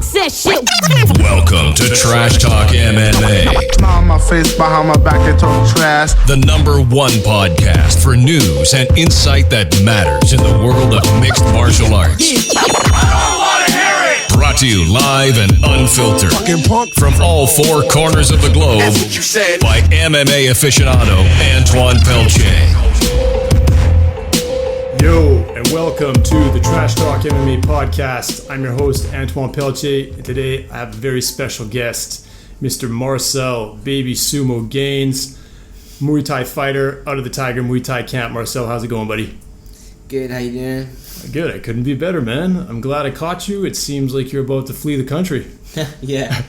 Box that shit. Welcome to Trash Talk MMA. Smile on my face, behind my back, they talk trash. The #1 podcast for news and insight that matters in the world of mixed martial arts. Brought to you live and unfiltered from all four corners of the globe by MMA aficionado Antoine Pelche. Yo, and welcome to the Trash Talk MMA podcast. I'm your host, Antoine Pelche, and today I have a very special guest, Mr. Marcel Baby Sumo Gaines, Muay Thai fighter out of the Tiger Muay Thai camp. Marcel, how's it going, buddy? Good, how you doing? Good, I couldn't be better, man. I'm glad I caught you. It seems like you're about to flee the country. Yeah.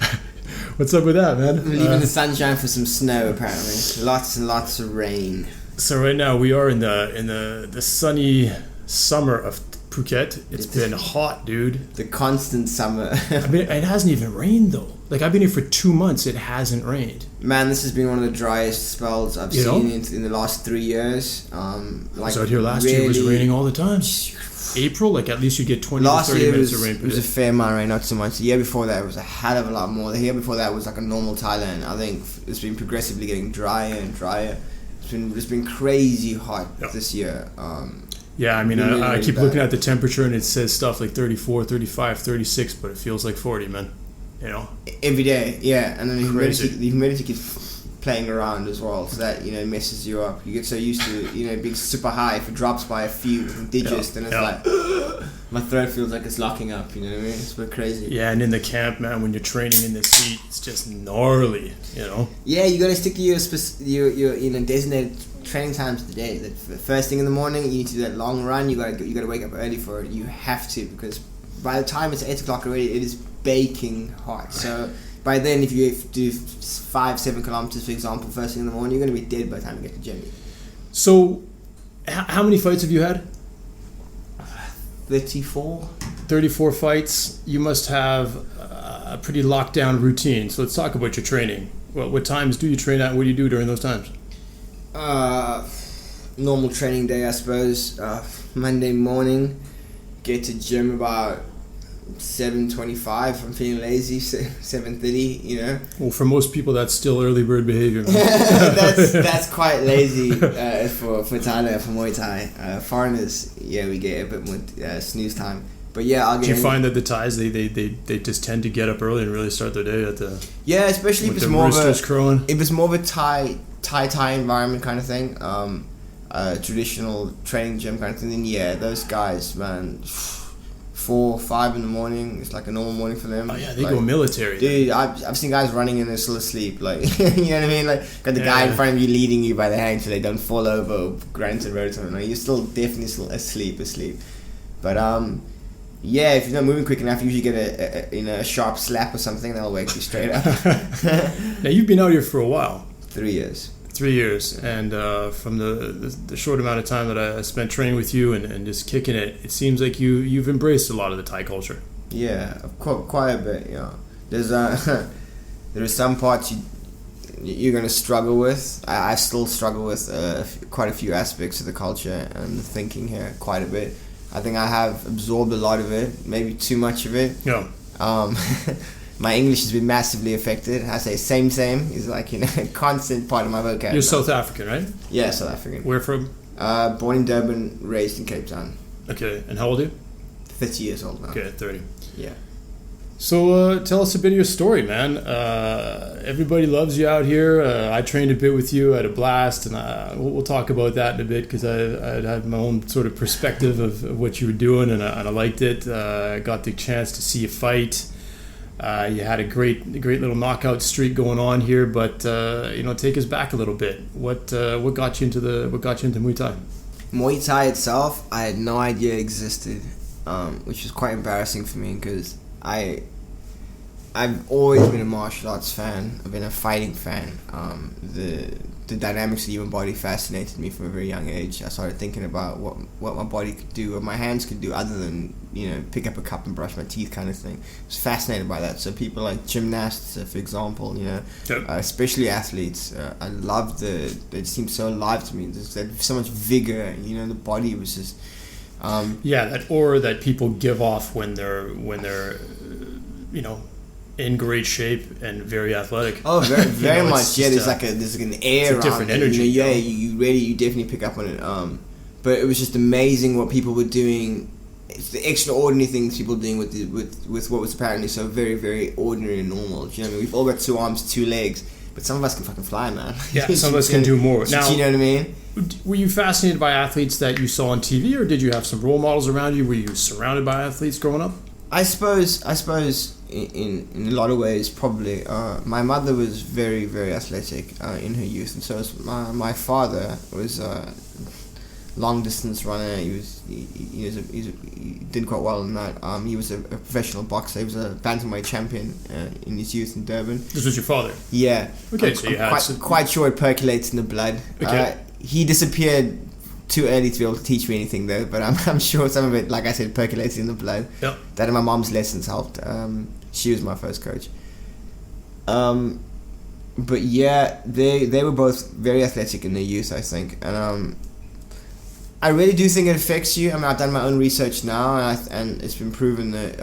What's up with that, man? We're leaving the sunshine for some snow, apparently. Lots and lots of rain. So right now we are in the sunny summer of Phuket. It's been hot, dude. The constant summer. I mean, it hasn't even rained though. Like, I've been here for 2 months. It hasn't rained. Man, this has been one of the driest spells I've seen in the last 3 years. I was out here last year. It was raining all the time. April, like, at least you get 20 to 30 minutes of rain per day. It was a fair amount of rain, not so much. The year before that, it was a hell of a lot more. The year before that was like a normal Thailand. I think it's been progressively getting drier and drier. It's been crazy hot this year. Yeah, I mean, really, I keep bad. looking at the temperature and it says stuff like 34, 35, 36, but it feels like 40, man. You know? Every day, yeah. And then Crazy. the humidity keeps playing around as well, so that, messes you up. You get so used to it, being super high. If it drops by a few digits, then it's like my throat feels like it's locking up. You know what I mean? It's a bit crazy. Yeah, and in the camp, man, when you're training in this heat, it's just gnarly. You know? Yeah, you gotta stick to your designated training times of the day. The first thing in the morning, you need to do that long run. You gotta wake up early for it. You have to, because by the time it's 8 o'clock already, it is baking hot. So by then, if you do 5-7 kilometers, for example, first thing in the morning, you're gonna be dead by the time you get to the gym. So, how many fights have you had? 34. 34 fights. You must have a pretty locked down routine. So let's talk about your training. Well, what times do you train at? What do you do during those times? Normal training day, I suppose. Monday morning, get to gym about 7:25. I'm feeling lazy. 7:30. Well, for most people, that's still early bird behavior. that's quite lazy for Thailand, for Muay Thai. Foreigners, we get a bit more snooze time. But yeah, I'll get. Do you find that the Thais they just tend to get up early and really start their day at the especially if it's more of a Thai environment kind of thing, traditional training gym kind of thing. Then those guys, man, 4 or 5 in the morning, it's like a normal morning for them. Oh yeah, they go military. Dude, I've seen guys running and they're still asleep. Like, you know what I mean? Like, got the guy in front of you leading you by the hand so they don't fall over or grind to the road or something. Like, you're still definitely still asleep. But if you're not moving quick enough, you usually get a sharp slap or something that'll wake you straight up. Now, you've been out here for a while. 3 years. 3 years, and from the short amount of time that I spent training with you and just kicking it, it seems like you've embraced a lot of the Thai culture. Yeah, quite a bit. There's there are some parts you're gonna struggle with. I still struggle with quite a few aspects of the culture and the thinking here quite a bit. I think I have absorbed a lot of it, maybe too much of it. Yeah. My English has been massively affected. I say same is like a constant part of my vocab. You're South African, right? Yeah, South African. Where from? Born in Durban, raised in Capetown. Okay, and how old are you? 30 years old now. Okay, 30. Yeah. So tell us a bit of your story, man. Everybody loves you out here. I trained a bit with you. I had a blast, and we'll talk about that in a bit because I had my own sort of perspective of what you were doing, and I liked it. I got the chance to see you fight. You had a great little knockout streak going on here, but take us back a little bit. What got you into Muay Thai? Muay Thai itself, I had no idea existed, which was quite embarrassing for me because I've always been a martial arts fan. I've been a fighting fan. The dynamics of the human body fascinated me from a very young age. I started thinking about what my body could do, what my hands could do, other than pick up a cup and brush my teeth kind of thing. I was fascinated by that. So people like gymnasts, for example, especially athletes, I loved it seemed so alive to me. There's so much vigor. The body was just that aura that people give off when they're in great shape and very athletic. Oh, very much. Yeah, there's just, there's an air it's a different around it. energy. You definitely pick up on it. But it was just amazing what people were doing. It's the extraordinary things people were doing with what was apparently so very, very ordinary and normal. Do you know what I mean? We've all got 2 arms, 2 legs, but some of us can fucking fly, man. Yeah, some of us can do more. Now, do you know what I mean? Were you fascinated by athletes that you saw on TV, or did you have some role models around you? Were you surrounded by athletes growing up? I suppose in a lot of ways, probably. My mother was very, very athletic in her youth, and so was my father was a long distance runner. He did quite well in that. He was a professional boxer. He was a bantamweight champion in his youth in Durban. This was your father? Yeah. Okay, so you had quite sure it percolates in the blood. Okay. He disappeared too early to be able to teach me anything though, but I'm sure some of it, like I said, percolates in the blood. Yep. That and my mom's lessons helped. She was my first coach. But yeah, they were both very athletic in their youth, I think, and I really do think it affects you. I mean, I've done my own research now, and it's been proven that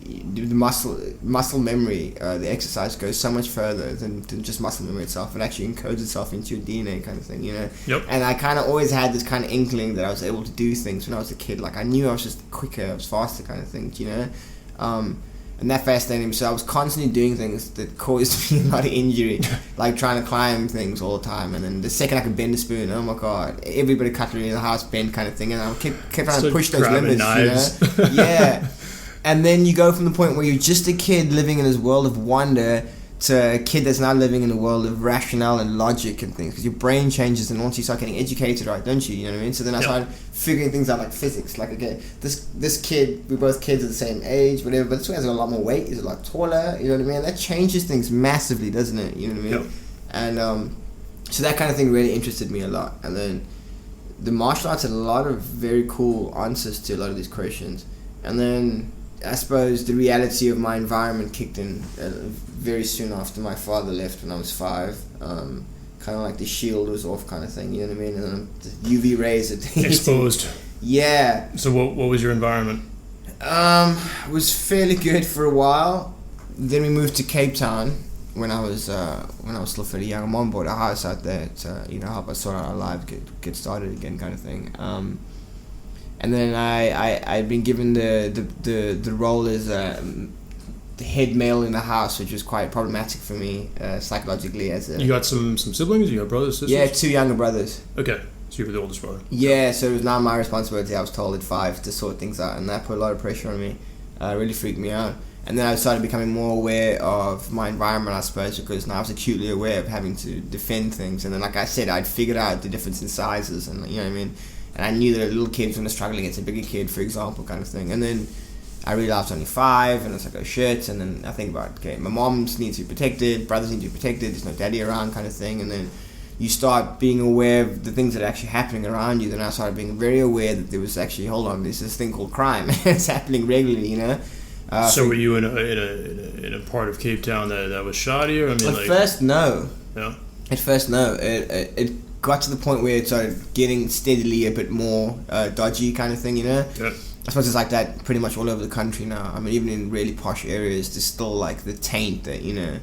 the muscle memory, the exercise goes so much further than just muscle memory itself. It actually encodes itself into your DNA, kind of thing, Yep. And I kind of always had this kind of inkling that I was able to do things when I was a kid. Like I knew I was just quicker, I was faster, kind of thing, and that fascinated me. So I was constantly doing things that caused me a lot of injury, like trying to climb things all the time. And then the second I could bend a spoon, oh my god, every bit of cutlery in the house bent, kind of thing. And I kept trying to push those limits, knives. Yeah. And then you go from the point where you're just a kid living in this world of wonder to a kid that's now living in a world of rationale and logic and things, because your brain changes, and once you start getting educated, right, don't you? You know what I mean? So then I started figuring things out, like physics. Like, okay, this kid, we're both kids at the same age, whatever, but this one has a lot more weight, he's a lot taller, you know what I mean? That changes things massively, doesn't it? You know what I mean? Yep. And so that kind of thing really interested me a lot. And then the martial arts had a lot of very cool answers to a lot of these questions. And then I suppose the reality of my environment kicked in very soon after my father left when I was 5. Kind of like the shield was off, kind of thing, you know what I mean? And then the UV rays exposed. Yeah. So what was your environment? It was fairly good for a while. Then we moved to Capetown when I was still fairly young. My mom bought a house out there to help us sort out our lives, get started again, kind of thing. And then I'd been given the role as the head male in the house, which was quite problematic for me psychologically. You got some siblings? You got brothers, sisters? Yeah, 2 younger brothers. Okay, so you were the oldest brother. Yeah, so it was now my responsibility, I was told at 5, to sort things out, and that put a lot of pressure on me. Really freaked me out. And then I started becoming more aware of my environment, I suppose, because now I was acutely aware of having to defend things. And then, like I said, I'd figured out the difference in sizes, and you know what I mean? And I knew that a little kid was going to struggle against a bigger kid, for example, kind of thing. And then I realized I was only 5, and it's like, oh shit. And then I think about, okay, my moms need to be protected, brothers need to be protected, there's no daddy around, kind of thing. And then you start being aware of the things that are actually happening around you. Then I started being very aware that there was actually, hold on, there's this thing called crime. It's happening regularly, you know? So were you in a part of Cape Town that was shoddy? Or At first, no. Yeah. At first, no. It got to the point where it started getting steadily a bit more dodgy, kind of thing, you know? Yeah. I suppose it's like that pretty much all over the country now. I mean, even in really posh areas, there's still like the taint that, you know,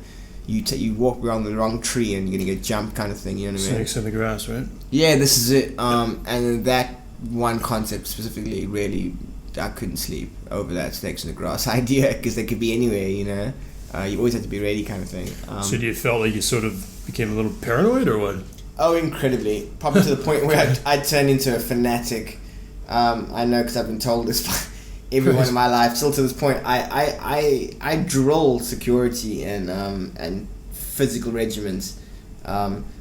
you walk around the wrong tree and you're gonna get jumped, kind of thing, you know what I mean? Snakes in the grass, right? Yeah, this is it. And that one concept specifically, really, I couldn't sleep over that snakes in the grass idea, because they could be anywhere, you know? You always have to be ready, kind of thing. So do you felt like you sort of became a little paranoid, or what? Oh, incredibly. Probably to the point where I'd turned into a fanatic. I know, because I've been told this by everyone in my life. Still to this point, I drill security and physical regimens.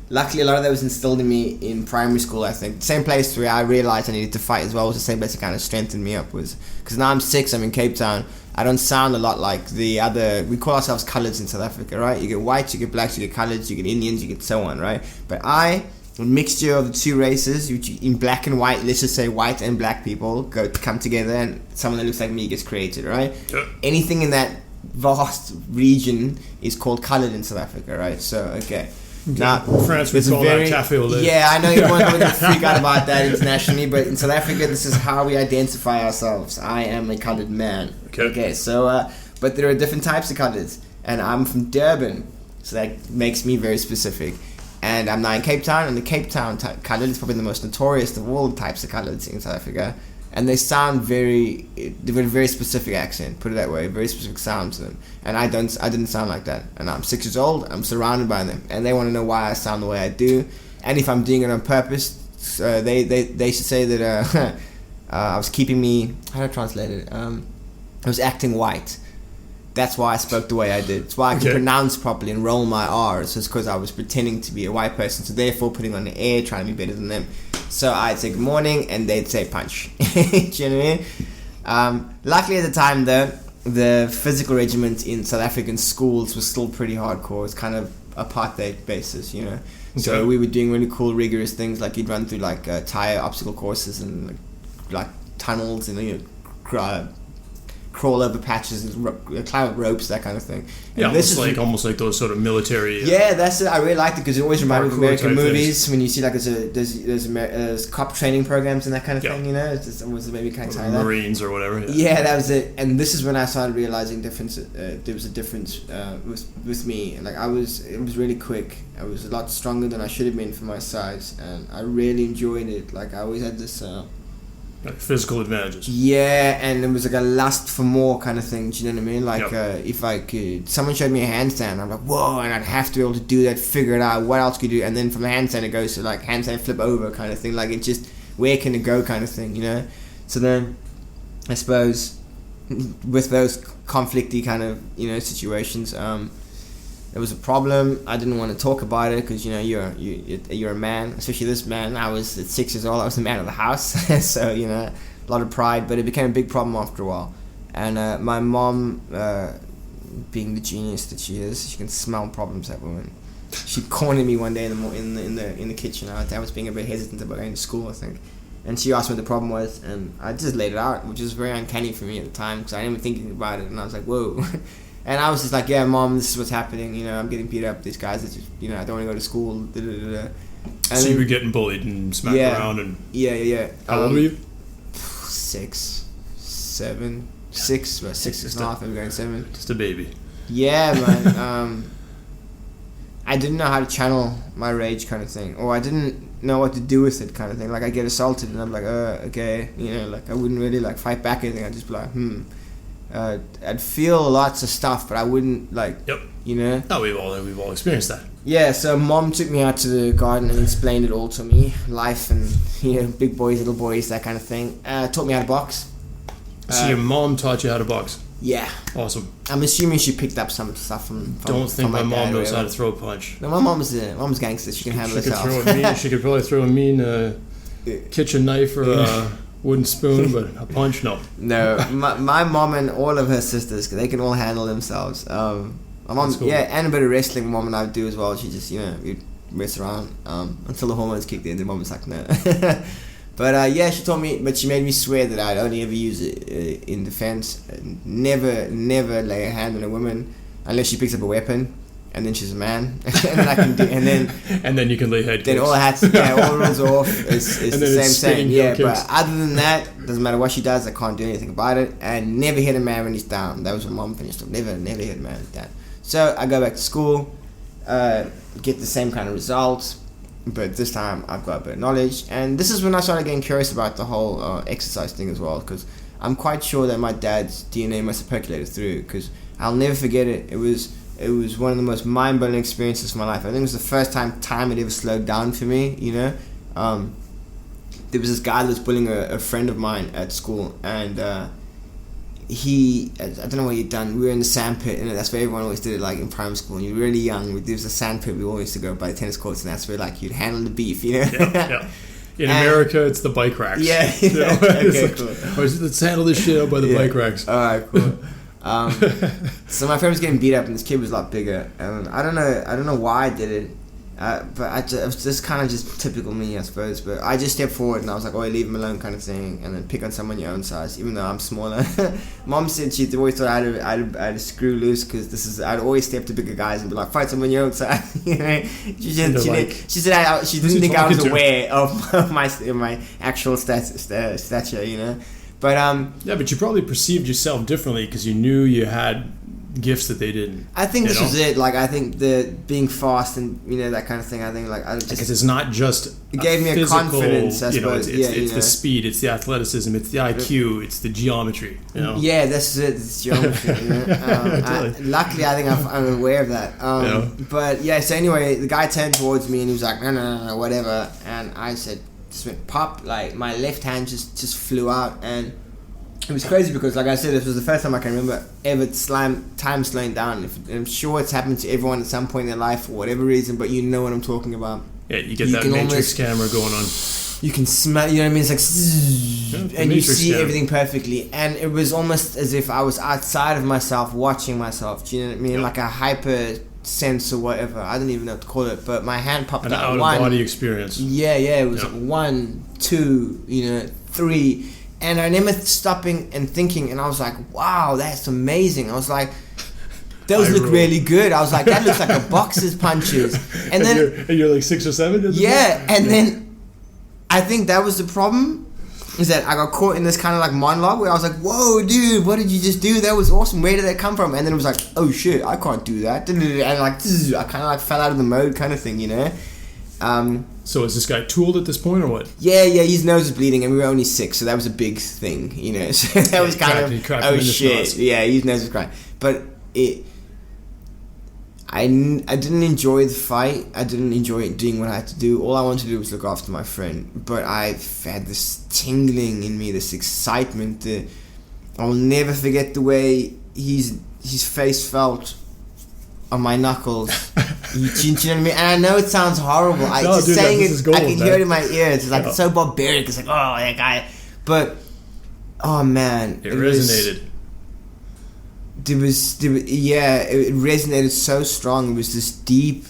Luckily, a lot of that was instilled in me in primary school, I think. The same place where I realized I needed to fight as well was the same place that kind of strengthened me up. Was because now I'm 6, I'm in Cape Town. I don't sound a lot like the other. We call ourselves colours in South Africa, right? You get whites, you get blacks, you get colours, you get Indians, you get so on, right? But a mixture of the 2 races, which in black and white, let's just say white and black people come together, and someone that looks like me gets created, right? Yeah. Anything in that vast region is called coloured in South Africa, right? So, okay. Now, France would call that cafe au lait. Yeah, I know everyone's going to freak out about that internationally, but in South Africa, this is how we identify ourselves. I am a coloured man. Okay. So But there are different types of colours, and I'm from Durban, so that makes me very specific. And I'm now in Cape Town, and the Cape Town colour is probably the most notorious of all types of colours in South Africa. And they sound they've got a very specific accent, put it that way, very specific sound to them. And I didn't sound like that. And I'm 6 years old, I'm surrounded by them, and they want to know why I sound the way I do, and if I'm doing it on purpose. They should say that I was keeping me, how do I translate it? I was acting white. That's why I spoke the way I did. It's why I could pronounce properly and roll my R's. It's because I was pretending to be a white person, so therefore putting on the air, trying to be better than them. So I'd say good morning, and they'd say punch. Do you know what I mean? Luckily at the time, though, the physical regiment in South African schools was still pretty hardcore. It's kind of apartheid basis, you know. Okay. So we were doing really cool, rigorous things, like you'd run through like tire obstacle courses and like tunnels, and you know, crawl over patches and climb up ropes, that kind of thing. And yeah, almost like those sort of military. Yeah, that's it. I really liked it because it always reminded me of American movies. When you see like there's cop training programs and that kind of thing, you know, it was maybe kind of like Marines or whatever. Yeah, that was it. And this is when I started realizing there was a difference with me. Like it was really quick. I was a lot stronger than I should have been for my size, and I really enjoyed it. Like I always had this. Like physical advantages. Yeah, and it was like a lust for more kind of thing. Do you know what I mean? Like if I could, someone showed me a handstand, I'm like, whoa, and I'd have to be able to do that, figure it out. What else could you do? And then from the handstand, it goes to like handstand flip over kind of thing. Like it just, where can it go kind of thing, you know? So then, I suppose, with those conflicty kind of, you know, situations, it was a problem. I didn't want to talk about it because, you know, you're a man, especially this man. I was at 6 years old. I was the man of the house, so, you know, a lot of pride. But it became a big problem after a while. And my mom, being the genius that she is, she can smell problems. That woman. She cornered me one day in the kitchen. I was being a bit hesitant about going to school, I think. And she asked me what the problem was, and I just laid it out, which was very uncanny for me at the time because I didn't even think about it. And I was like, whoa. And I was just like, yeah, Mom, this is what's happening. You know, I'm getting beat up. These guys that just, you know, I don't want to go to school. So you were getting bullied and smacked around and... Yeah. How old were you? 6, 7, 6, about 6 and a half, maybe going 7. Just a baby. Yeah, man. I didn't know how to channel my rage kind of thing. Or I didn't know what to do with it kind of thing. Like, I get assaulted and I'm like, okay. You know, like, I wouldn't really, like, fight back or anything. I'd just be like, I'd feel lots of stuff, but I wouldn't you know. No, we've all experienced that. Yeah, so Mom took me out to the garden and explained it all to me, life and, you know, big boys, little boys, that kind of thing. Taught me how to box. So your mom taught you how to box? Yeah. Awesome. I'm assuming she picked up some stuff from Don't think from my mom knows how to throw a punch. No, my mom's gangster. She can handle herself. She could probably throw a mean kitchen knife or a wooden spoon, but a punch, no. No, my mom and all of her sisters, they can all handle themselves. My mom, cool. Yeah, and a bit of wrestling. Mom and I do as well. She just, you know, we mess around until the hormones kicked in. The mom was like, no. But yeah, she told me, but she made me swear that I'd only ever use it in defense. Never lay a hand on a woman unless she picks up a weapon. And then she's a man, and then I can do, and then you can lay head. Then kicks. all hats, all rules are off. It's the same thing. Yeah, but other than that, doesn't matter what she does. I can't do anything about it. And never hit a man when he's down. That was what Mom finished off. Never hit a man when he's down. So I go back to school, get the same kind of results, but this time I've got a bit of knowledge. And this is when I started getting curious about the whole exercise thing as well, because I'm quite sure that my dad's DNA must have percolated through. Because I'll never forget it. It was one of the most mind-blowing experiences of my life. I think it was the first time had ever slowed down for me, you know. There was this guy that was bullying a friend of mine at school, and I don't know what he'd done. We were in the sandpit, and that's where everyone always did it, like in primary school. When you were really young, there was a sandpit we always used to go by the tennis courts, and that's where like you'd handle the beef, you know. Yeah. In America, it's the bike racks. Yeah. You know? Okay, cool. Let's handle this shit out by the bike racks. All right, cool. So my friend was getting beat up, and this kid was a lot bigger, and I don't know why I did it, but it was just kind of just typical me, I suppose. But I just stepped forward and I was like, "Oh, leave him alone," kind of thing, and then pick on someone your own size, even though I'm smaller. Mom said she always thought I had a screw loose because I'd always step to bigger guys and be like, "Fight someone your own size." You know, she said she didn't think I was aware of my actual stature, you know. But yeah, but you probably perceived yourself differently because you knew you had gifts that they didn't. I think this was it. Like, I think the being fast and that kind of thing. I think because it's not just it gave me physical, a confidence. I suppose. It's the speed, it's the athleticism, it's the IQ, it's the geometry. Yeah, that's it. It's geometry. Luckily, I think I'm aware of that. But yeah. So anyway, the guy turned towards me and he was like, no, whatever. And I said, just went pop. Like, my left hand just flew out, and it was crazy because, like I said, this was the first time I can remember ever time slowing down. I'm sure it's happened to everyone at some point in their life for whatever reason, but you know what I'm talking about. Yeah, you get that Matrix camera going on. You can smell, you know what I mean? It's like, and you see everything perfectly. And it was almost as if I was outside of myself, watching myself. Do you know what I mean? Like a hyper sense or whatever. I don't even know what to call it. But my hand popped out. An out-of-body experience. Yeah. It was like 1, 2, 3. And I remember stopping and thinking, and I was like, wow, that's amazing. I was like, those look really good. I was like, that looks like a boxer's punches. And then you're like 6 or 7? Yeah, and then I think that was the problem, is that I got caught in this kind of like monologue where I was like, whoa, dude, what did you just do? That was awesome. Where did that come from? And then it was like, oh shit, I can't do that. And like, I kind of like fell out of the mode kind of thing, So is this guy tooled at this point or what? Yeah, his nose was bleeding and we were only 6, so that was a big thing, So that was kind of, oh shit. Yeah, his nose was crying. But I didn't enjoy the fight. I didn't enjoy doing what I had to do. All I wanted to do was look after my friend. But I had this tingling in me, this excitement. I'll never forget the way his face felt on my knuckles. Do you know what I mean? And I know it sounds horrible. I can hear it in my ears. It's like it's so barbaric. It's like, oh, that guy. But oh man, it resonated. It resonated so strong. It was this deep,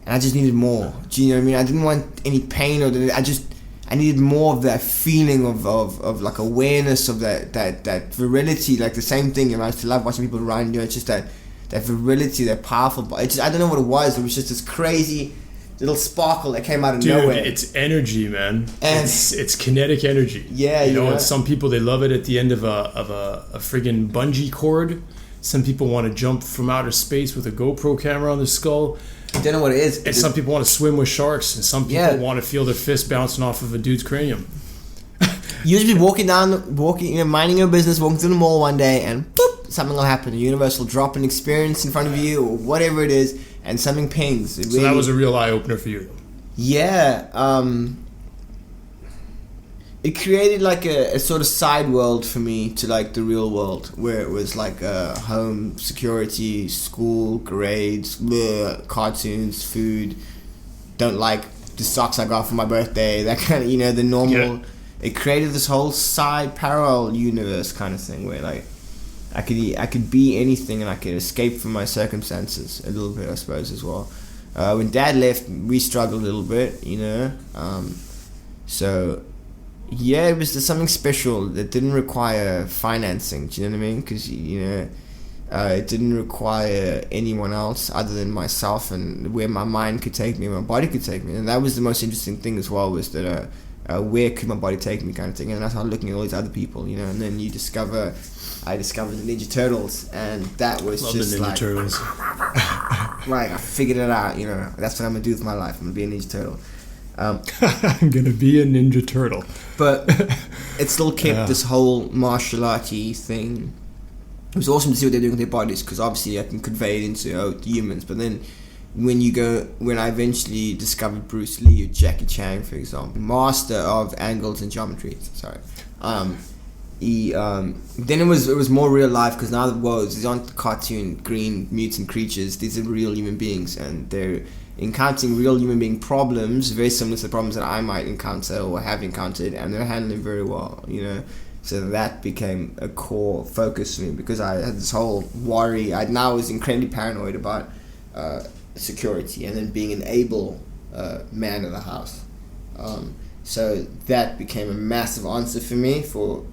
and I just needed more. Do you know what I mean? I didn't want any pain I needed more of that feeling of like awareness of that virility. Like the same thing. I used to love watching people run. It's just that virility, that powerful. I don't know what it was. It was just this crazy little sparkle that came out of nowhere. It's energy, man. And it's kinetic energy. Yeah, and some people, they love it at the end of a friggin' bungee cord. Some people want to jump from outer space with a GoPro camera on their skull. I don't know what it is. And some people want to swim with sharks, and some people want to feel their fist bouncing off of a dude's cranium. You just be minding your business, walking through the mall one day, and boop, something will happen. A universe will drop an experience in front of you, or whatever it is, and something pings. So that was a real eye-opener for you. Yeah. It created like a sort of side world for me to like the real world, where it was like home, security, school, grades, cartoons, food. Don't like the socks I got for my birthday. That kind of, the normal... Yeah. It created this whole side parallel universe kind of thing where like I could be anything and I could escape from my circumstances a little bit, I suppose, as well. When Dad left, we struggled a little bit, so yeah, it was just something special that didn't require financing. Do you know what I mean? Because it didn't require anyone else other than myself and where my mind could take me, my body could take me, and that was the most interesting thing as well. Was that where could my body take me kind of thing. And I started looking at all these other people, and then I discovered the Ninja Turtles, and that was just the Ninja Turtles. Right, I figured it out, that's what I'm going to do with my life. I'm going to be a Ninja Turtle. I'm going to be a Ninja Turtle. But it still kept this whole martial arty thing. It was awesome to see what they're doing with their bodies, because obviously I can convey it into humans, but then when I eventually discovered Bruce Lee or Jackie Chan, for example, master of angles and geometries. Sorry, then it was more real life, because now these aren't cartoon green mutant creatures. These are real human beings, and they're encountering real human being problems, very similar to the problems that I might encounter or have encountered, and they're handling very well. So that became a core focus for me, because I had this whole worry. I now was incredibly paranoid about security, and then being an able man of the house. So that became a massive answer for me for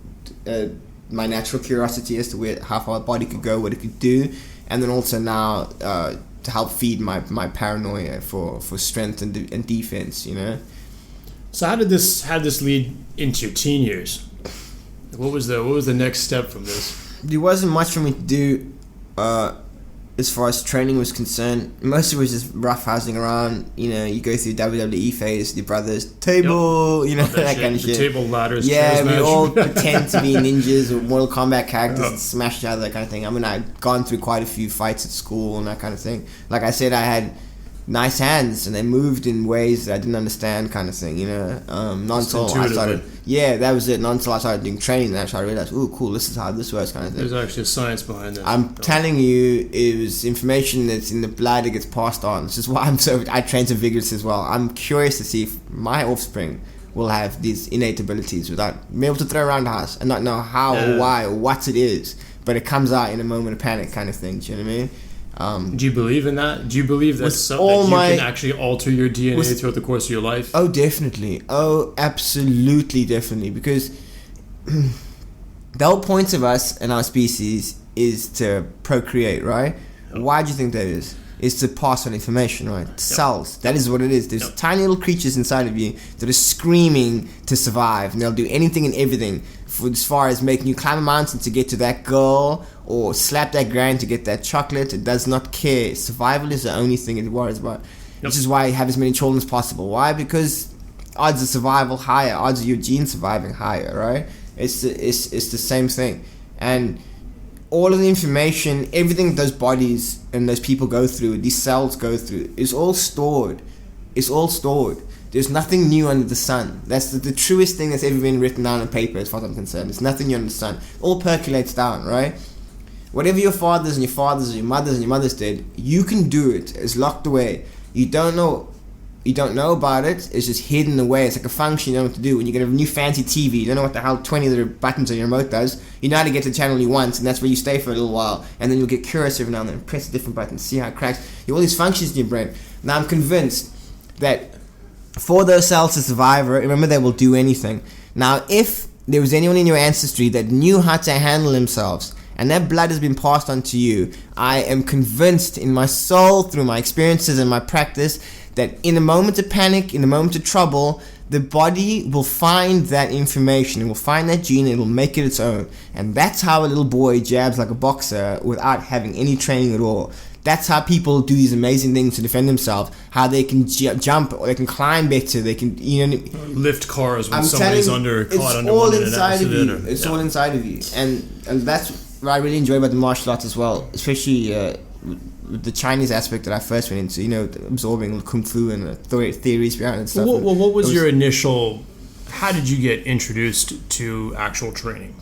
my natural curiosity as to how far my body could go, what it could do, and then also now to help feed my paranoia for strength and defense. So how did this lead into your teen years? What was the next step from this? There wasn't much for me to do as far as training was concerned. Most of it was just roughhousing around. You know, you go through WWE phase, the brothers, table, you know, that kind of shit. The table ladders. Yeah, we all pretend to be ninjas or Mortal Kombat characters and smash each other, that kind of thing. I mean, I'd gone through quite a few fights at school and that kind of thing. Like I said, I had nice hands and they moved in ways that I didn't understand, kind of thing, you know. Not until I started, that was it. Not until I started doing training that I started realize, oh, cool, this is how this works, kind of thing. There's actually a science behind this. I'm telling you, it was information that's in the blood that gets passed on. This is why I train so vigorous as well. I'm curious to see if my offspring will have these innate abilities without being able to throw around the house and not know how or why or what it is, but it comes out in a moment of panic, kind of thing. Do you know what I mean? Do you believe in that? Do you believe that you can actually alter your DNA throughout the course of your life? Oh, definitely. Oh, absolutely, definitely. Because the whole point of us and our species is to procreate, right? Yep. Why do you think that is? It's to pass on information, right? Yep. Cells. That is what it is. There's tiny little creatures inside of you that are screaming to survive, and they'll do anything and everything as far as making you climb a mountain to get to that girl or slap that grand to get that chocolate. It does not care. Survival is the only thing it worries about. Which is why you have as many children as possible. Why? Because odds of survival higher, odds of your genes surviving higher, right? It's the same thing. And all of the information, everything those bodies and those people go through, these cells go through, is all stored. It's all stored. There's nothing new under the sun. That's the truest thing that's ever been written down on paper, as far as I'm concerned. There's nothing new under the sun. It all percolates down, right? Whatever your fathers and your fathers and your mothers and your mothers did, you can do it. It's locked away. You don't know about it. It's just hidden away. It's like a function you don't know what to do. When you get a new fancy TV, you don't know what the hell 20 other buttons on your remote does. You know how to get to the channel you want, and that's where you stay for a little while. And then you'll get curious every now and then, press a different button, see how it cracks. You have all these functions in your brain. Now I'm convinced that for those cells to survive, remember, they will do anything. Now, if there was anyone in your ancestry that knew how to handle themselves, and that blood has been passed on to you, I am convinced in my soul, through my experiences and my practice, that in a moment of panic, in a moment of trouble, the body will find that information. It will find that gene, it will make it its own. And that's how a little boy jabs like a boxer without having any training at all. That's how people do these amazing things to defend themselves. How they can jump, or they can climb better. They can, lift cars when somebody's caught under it's all inside of you. It's all inside of you, and that's what I really enjoy about the martial arts as well, especially with the Chinese aspect that I first went into. Absorbing Kung Fu and the theories behind it and stuff. Well, what was your initial? How did you get introduced to actual training?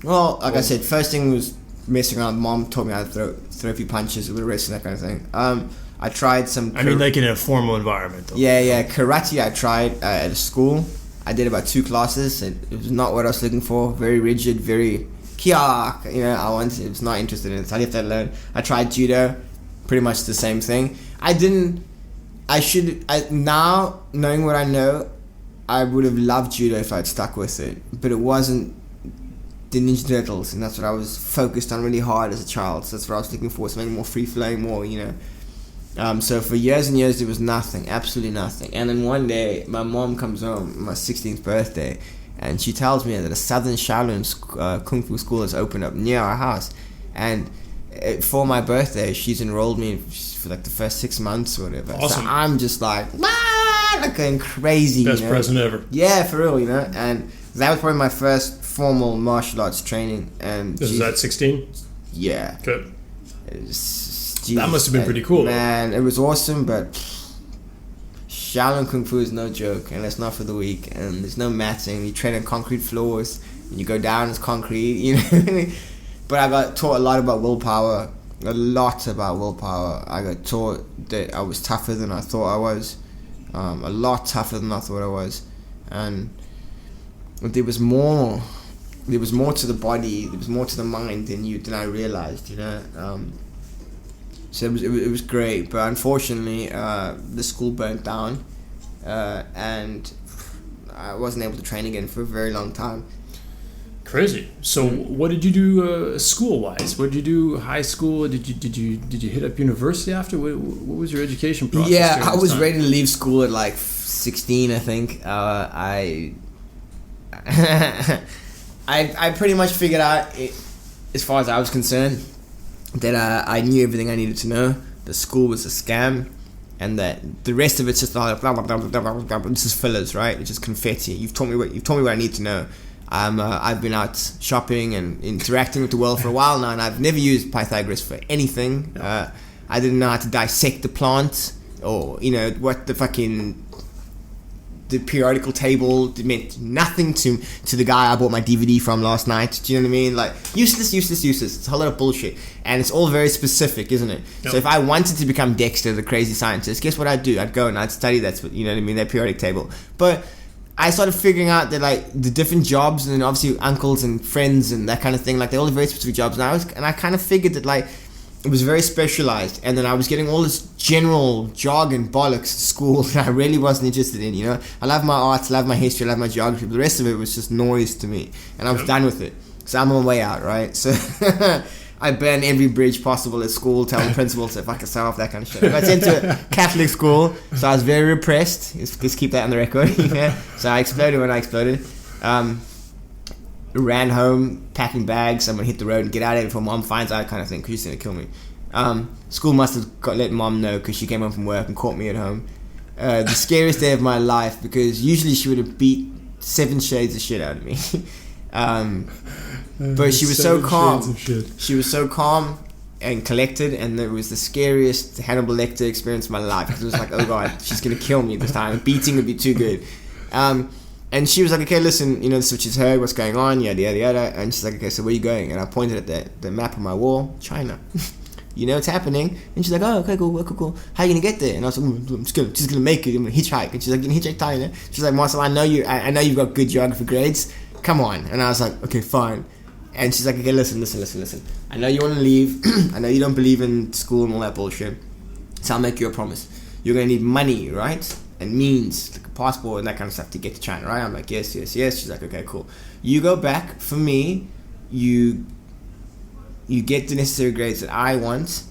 Well, I said, first thing was messing around. Mom taught me how to throw a few punches with the wrist and that kind of thing. I tried some... like in a formal environment, though. Yeah. Karate I tried at a school. I did about 2 classes. It was not what I was looking for. Very rigid, very... Kyak! I was not interested in it, so I left that alone. I tried judo. Pretty much the same thing. Now, knowing what I know, I would have loved judo if I'd stuck with it. But it wasn't the Ninja Turtles, and that's what I was focused on really hard as a child. So that's what I was looking for, something more free-flowing, more, So for years and years, there was nothing, absolutely nothing. And then one day, my mom comes home, my 16th birthday, and she tells me that a Southern Shaolin Kung Fu school has opened up near our house. And for my birthday, she's enrolled me for like the first 6 months or whatever. Awesome. So I'm just like going crazy. Best present ever. Yeah, for real, And that was probably my first formal martial arts training. And this is at 16? Yeah. Good. That must have been pretty cool. Man, it was awesome, but Shaolin Kung Fu is no joke, and it's not for the weak. And there's no matting. You train on concrete floors. When you go down, it's concrete. But I got taught a lot about willpower. A lot about willpower. I got taught that I was tougher than I thought I was. A lot tougher than I thought I was. And there was more to the body. There was more to the mind than I realized. So it was great. But unfortunately, the school burnt down, and I wasn't able to train again for a very long time. Crazy. So, what did you do school-wise? What did you do? High school? Did you hit up university after? What was your education process? Yeah, I was ready to leave school at like 16, I think. I pretty much figured out, as far as I was concerned, that I knew everything I needed to know. The school was a scam, and that the rest of it's just like blah, blah, blah, blah, blah, blah, blah. This is fillers, right? It's just confetti. You've told me what I need to know. I've been out shopping and interacting with the world for a while now, and I've never used Pythagoras for anything. I didn't know how to dissect the plant, or what the periodical table meant nothing to the guy I bought my DVD from last night. Do you know what I mean? Like, useless. It's a whole lot of bullshit, and it's all very specific, isn't it? Yep. So if I wanted to become Dexter, the crazy scientist, guess what I'd do? I'd go and I'd study that periodic table. But I started figuring out that, like, the different jobs, and then obviously uncles and friends and that kind of thing, like, they're all very specific jobs, and I kind of figured that, like, it was very specialized, and then I was getting all this general jargon bollocks at school that I really wasn't interested in. I love my arts, I love my history, I love my geography, but the rest of it was just noise to me, and I was done with it. So I'm on my way out, right? So I burned every bridge possible at school, telling the principal to fuck yourself off, that kind of shit. I got sent to a Catholic school, so I was very repressed. Let's keep that on the record. So I exploded when I exploded. Ran home, packing bags. I'm gonna hit the road and get out of here before mom finds out, kind of thing, because she's gonna kill me. School must have let mom know, because she came home from work and caught me at home. The scariest day of my life, because usually she would have beat 7 shades of shit out of me. But she was so calm. She was so calm and collected, and it was the scariest Hannibal Lecter experience of my life, because it was like, oh god, she's gonna kill me this time. Beating would be too good. And she was like, okay, listen, this is what she's heard, what's going on, yada, yada, yada. And she's like, okay, so where are you going? And I pointed at the map on my wall, China. What's happening? And she's like, oh, okay, cool. How are you going to get there? And I was like, I'm just gonna make it. I'm going to hitchhike. And she's like, you're going to hitchhike Thailand? She's like, Marcel, I know you've got good geography grades. Come on. And I was like, okay, fine. And she's like, okay, listen. I know you want to leave. I know you don't believe in school and all that bullshit. So I'll make you a promise. You're going to need money, right? And means, like a passport and that kind of stuff to get to China, right? I'm like, yes. She's like, okay, cool. You go back. For me, you get the necessary grades that I want.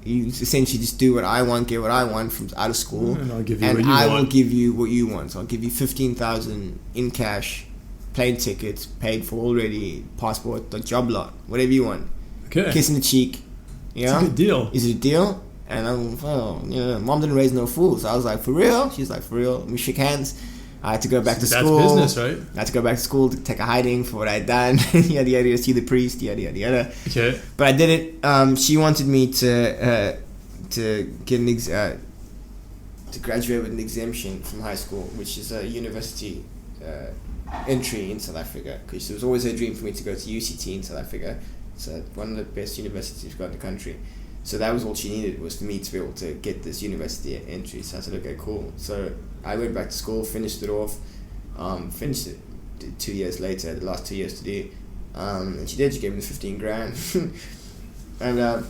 You essentially just do what I want, get what I want from out of school, and I'll give you will give you what you want. So I'll give you 15,000 in cash, plane tickets paid for already, passport, the job lot, whatever you want. Okay. Kiss in the cheek. It's a good deal. Is it a deal? And mom didn't raise no fool. So I was like, for real? She's like, for real. We shook hands. I had to go back to school. That's business, right? I had to go back to school to take a hiding for what I'd done. Yada yada, see the priest. Yada yada yada. Okay. But I did it. She wanted me to get to graduate with an exemption from high school, which is a university entry in South Africa. Because it was always her dream for me to go to UCT in South Africa. It's one of the best universities we've got in the country. So that was all she needed, was for me to be able to get this university entry. So I said, okay, cool. So I went back to school, finished it off, finished it 2 years later, the last 2 years to do. And she gave me the 15 grand. And I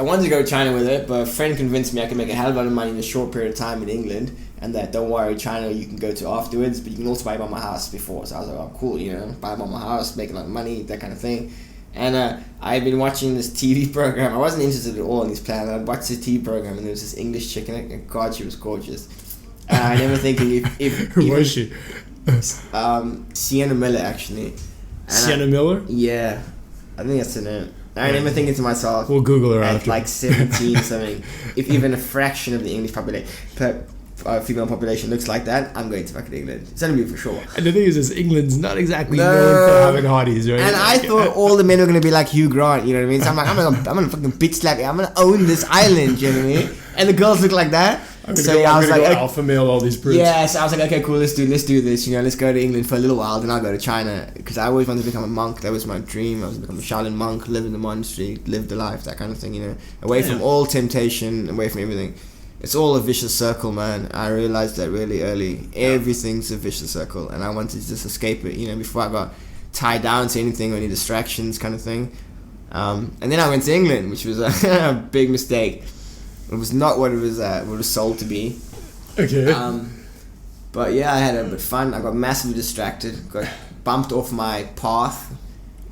wanted to go to China with it, but a friend convinced me I could make a hell of a lot of money in a short period of time in England, and that don't worry, China you can go to afterwards, but you can also buy my house before. So I was like, oh cool, buy my house, make a lot of money, that kind of thing. And I've been watching this TV program. I wasn't interested at all in these plans. I'd watched this TV program, and there was this English chick in it, and God, she was gorgeous. I remember thinking, who was she? Sienna Miller, actually. Sienna Miller? Yeah, I think that's her name. I remember thinking to myself, we'll Google her at after. like 17 something, if even a fraction of the English population, female population looks like that, I'm going to fucking England. It's gonna be for sure. And the thing is England's not exactly known for having hotties, right? And I thought all the men were gonna be like Hugh Grant, you know what I mean? So I'm like, I'm gonna fucking bitch slap you. I'm gonna own this island, you know what I mean? And the girls look like that. I'm gonna go alpha male all these brutes. Yeah, so I was like, okay, cool, let's do this. Let's go to England for a little while, then I'll go to China, because I always wanted to become a monk. That was my dream. I was to become a Shaolin monk, live in the monastery, live the life, that kind of thing. Away from all temptation, away from everything. It's all a vicious circle, man. I realized that really early. Everything's a vicious circle, and I wanted to just escape it, before I got tied down to anything or any distractions, kind of thing. And then I went to England, which was a big mistake. It was not what it was sold to be. Okay. But yeah, I had a bit of fun. I got massively distracted. Got bumped off my path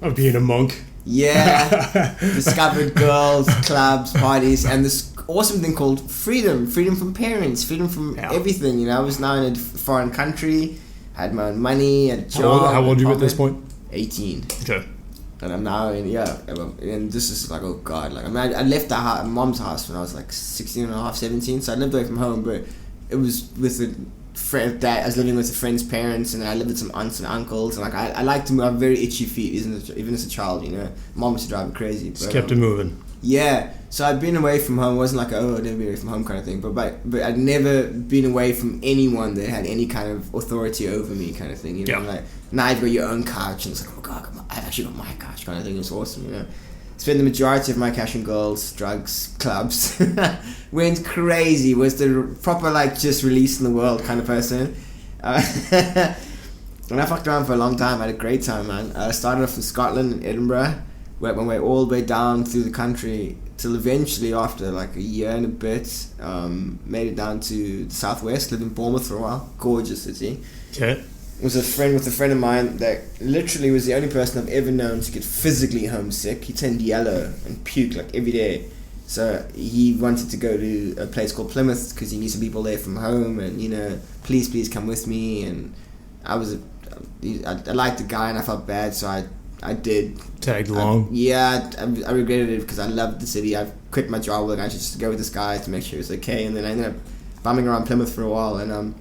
of being a monk. Yeah. Discovered girls, clubs, parties, and this awesome thing called freedom from parents, freedom from everything. I was now in a foreign country. had my own money, had a job. How old are you at this point? 18. Okay. And I'm now in, and this is like, oh God, like, I mean, I left mom's house when I was like 16 and a half, 17, so I lived away from home, but it was with a friend that I was living with a friend's parents, and I lived with some aunts and uncles, and like, I like to move. I have very itchy feet, even as a child, you know. Mom used to drive me crazy. Just kept it moving. Yeah, so I'd been away from home. It wasn't like, oh, I'd never been away from home kind of thing, but I'd never been away from anyone that had any kind of authority over me kind of thing, you know. Like, now you've got your own couch, and it's like, oh God, I've actually got my couch kind of thing. It's awesome, you know. Spent the majority of my cash on girls, drugs, clubs. Went crazy. Was the proper, like, just released in the world kind of person. And I fucked around for a long time. I had a great time, man. I started off in Scotland and Edinburgh. Went my way all the way down through the country till eventually, after like a year and a bit, made it down to the southwest. Lived in Bournemouth for a while. Gorgeous city. Okay. Was a friend with a friend of mine that literally was the only person I've ever known to get physically homesick. He turned yellow and puke like every day. So he wanted to go to a place called Plymouth because he knew some people there from home, and, you know, please come with me. And I liked the guy and I felt bad, so I did. Tagged along? I regretted it because I loved the city. I quit my job and I just to go with this guy to make sure it was okay. And then I ended up bumming around Plymouth for a while, and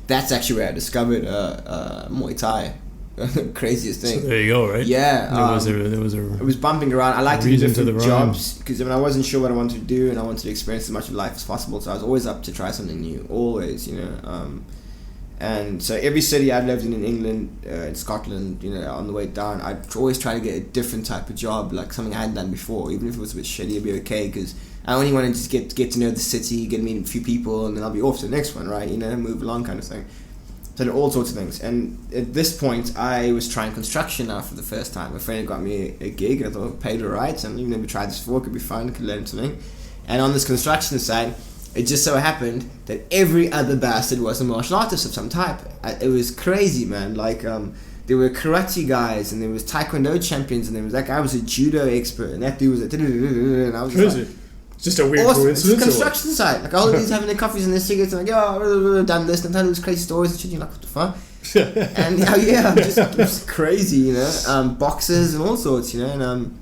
that's actually where I discovered Muay Thai. Craziest thing. So there you go, right? Yeah. There was a I was bumping around. I liked to do different jobs because I wasn't sure what I wanted to do, and I wanted to experience as much of life as possible. So I was always up to try something new. Always, you know. And so every city I've lived in England, in Scotland, you know, on the way down, I'd always try to get a different type of job, like something I hadn't done before. Even if it was a bit shitty, it'd be okay, because I only want to just get to know the city, get to meet a few people, and then I'll be off to the next one, right? You know, move along kind of thing. So did all sorts of things. And at this point, I was trying construction now for the first time. A friend had got me a gig, and I thought it paid all right, and even if we tried this before, it could be fun, could learn something. And on this construction side, it just so happened that every other bastard was a martial artist of some type. It was crazy, man. Like, there were karate guys, and there was taekwondo champions, and there was that guy was a judo expert, and that dude was and I was like, just a weird coincidence. It's a construction site. Like, all of these having their coffees and their cigarettes, and like, oh, done this, and telling these crazy stories and shit. You're like, what the fuck? And just crazy, you know. Boxes and all sorts, you know. And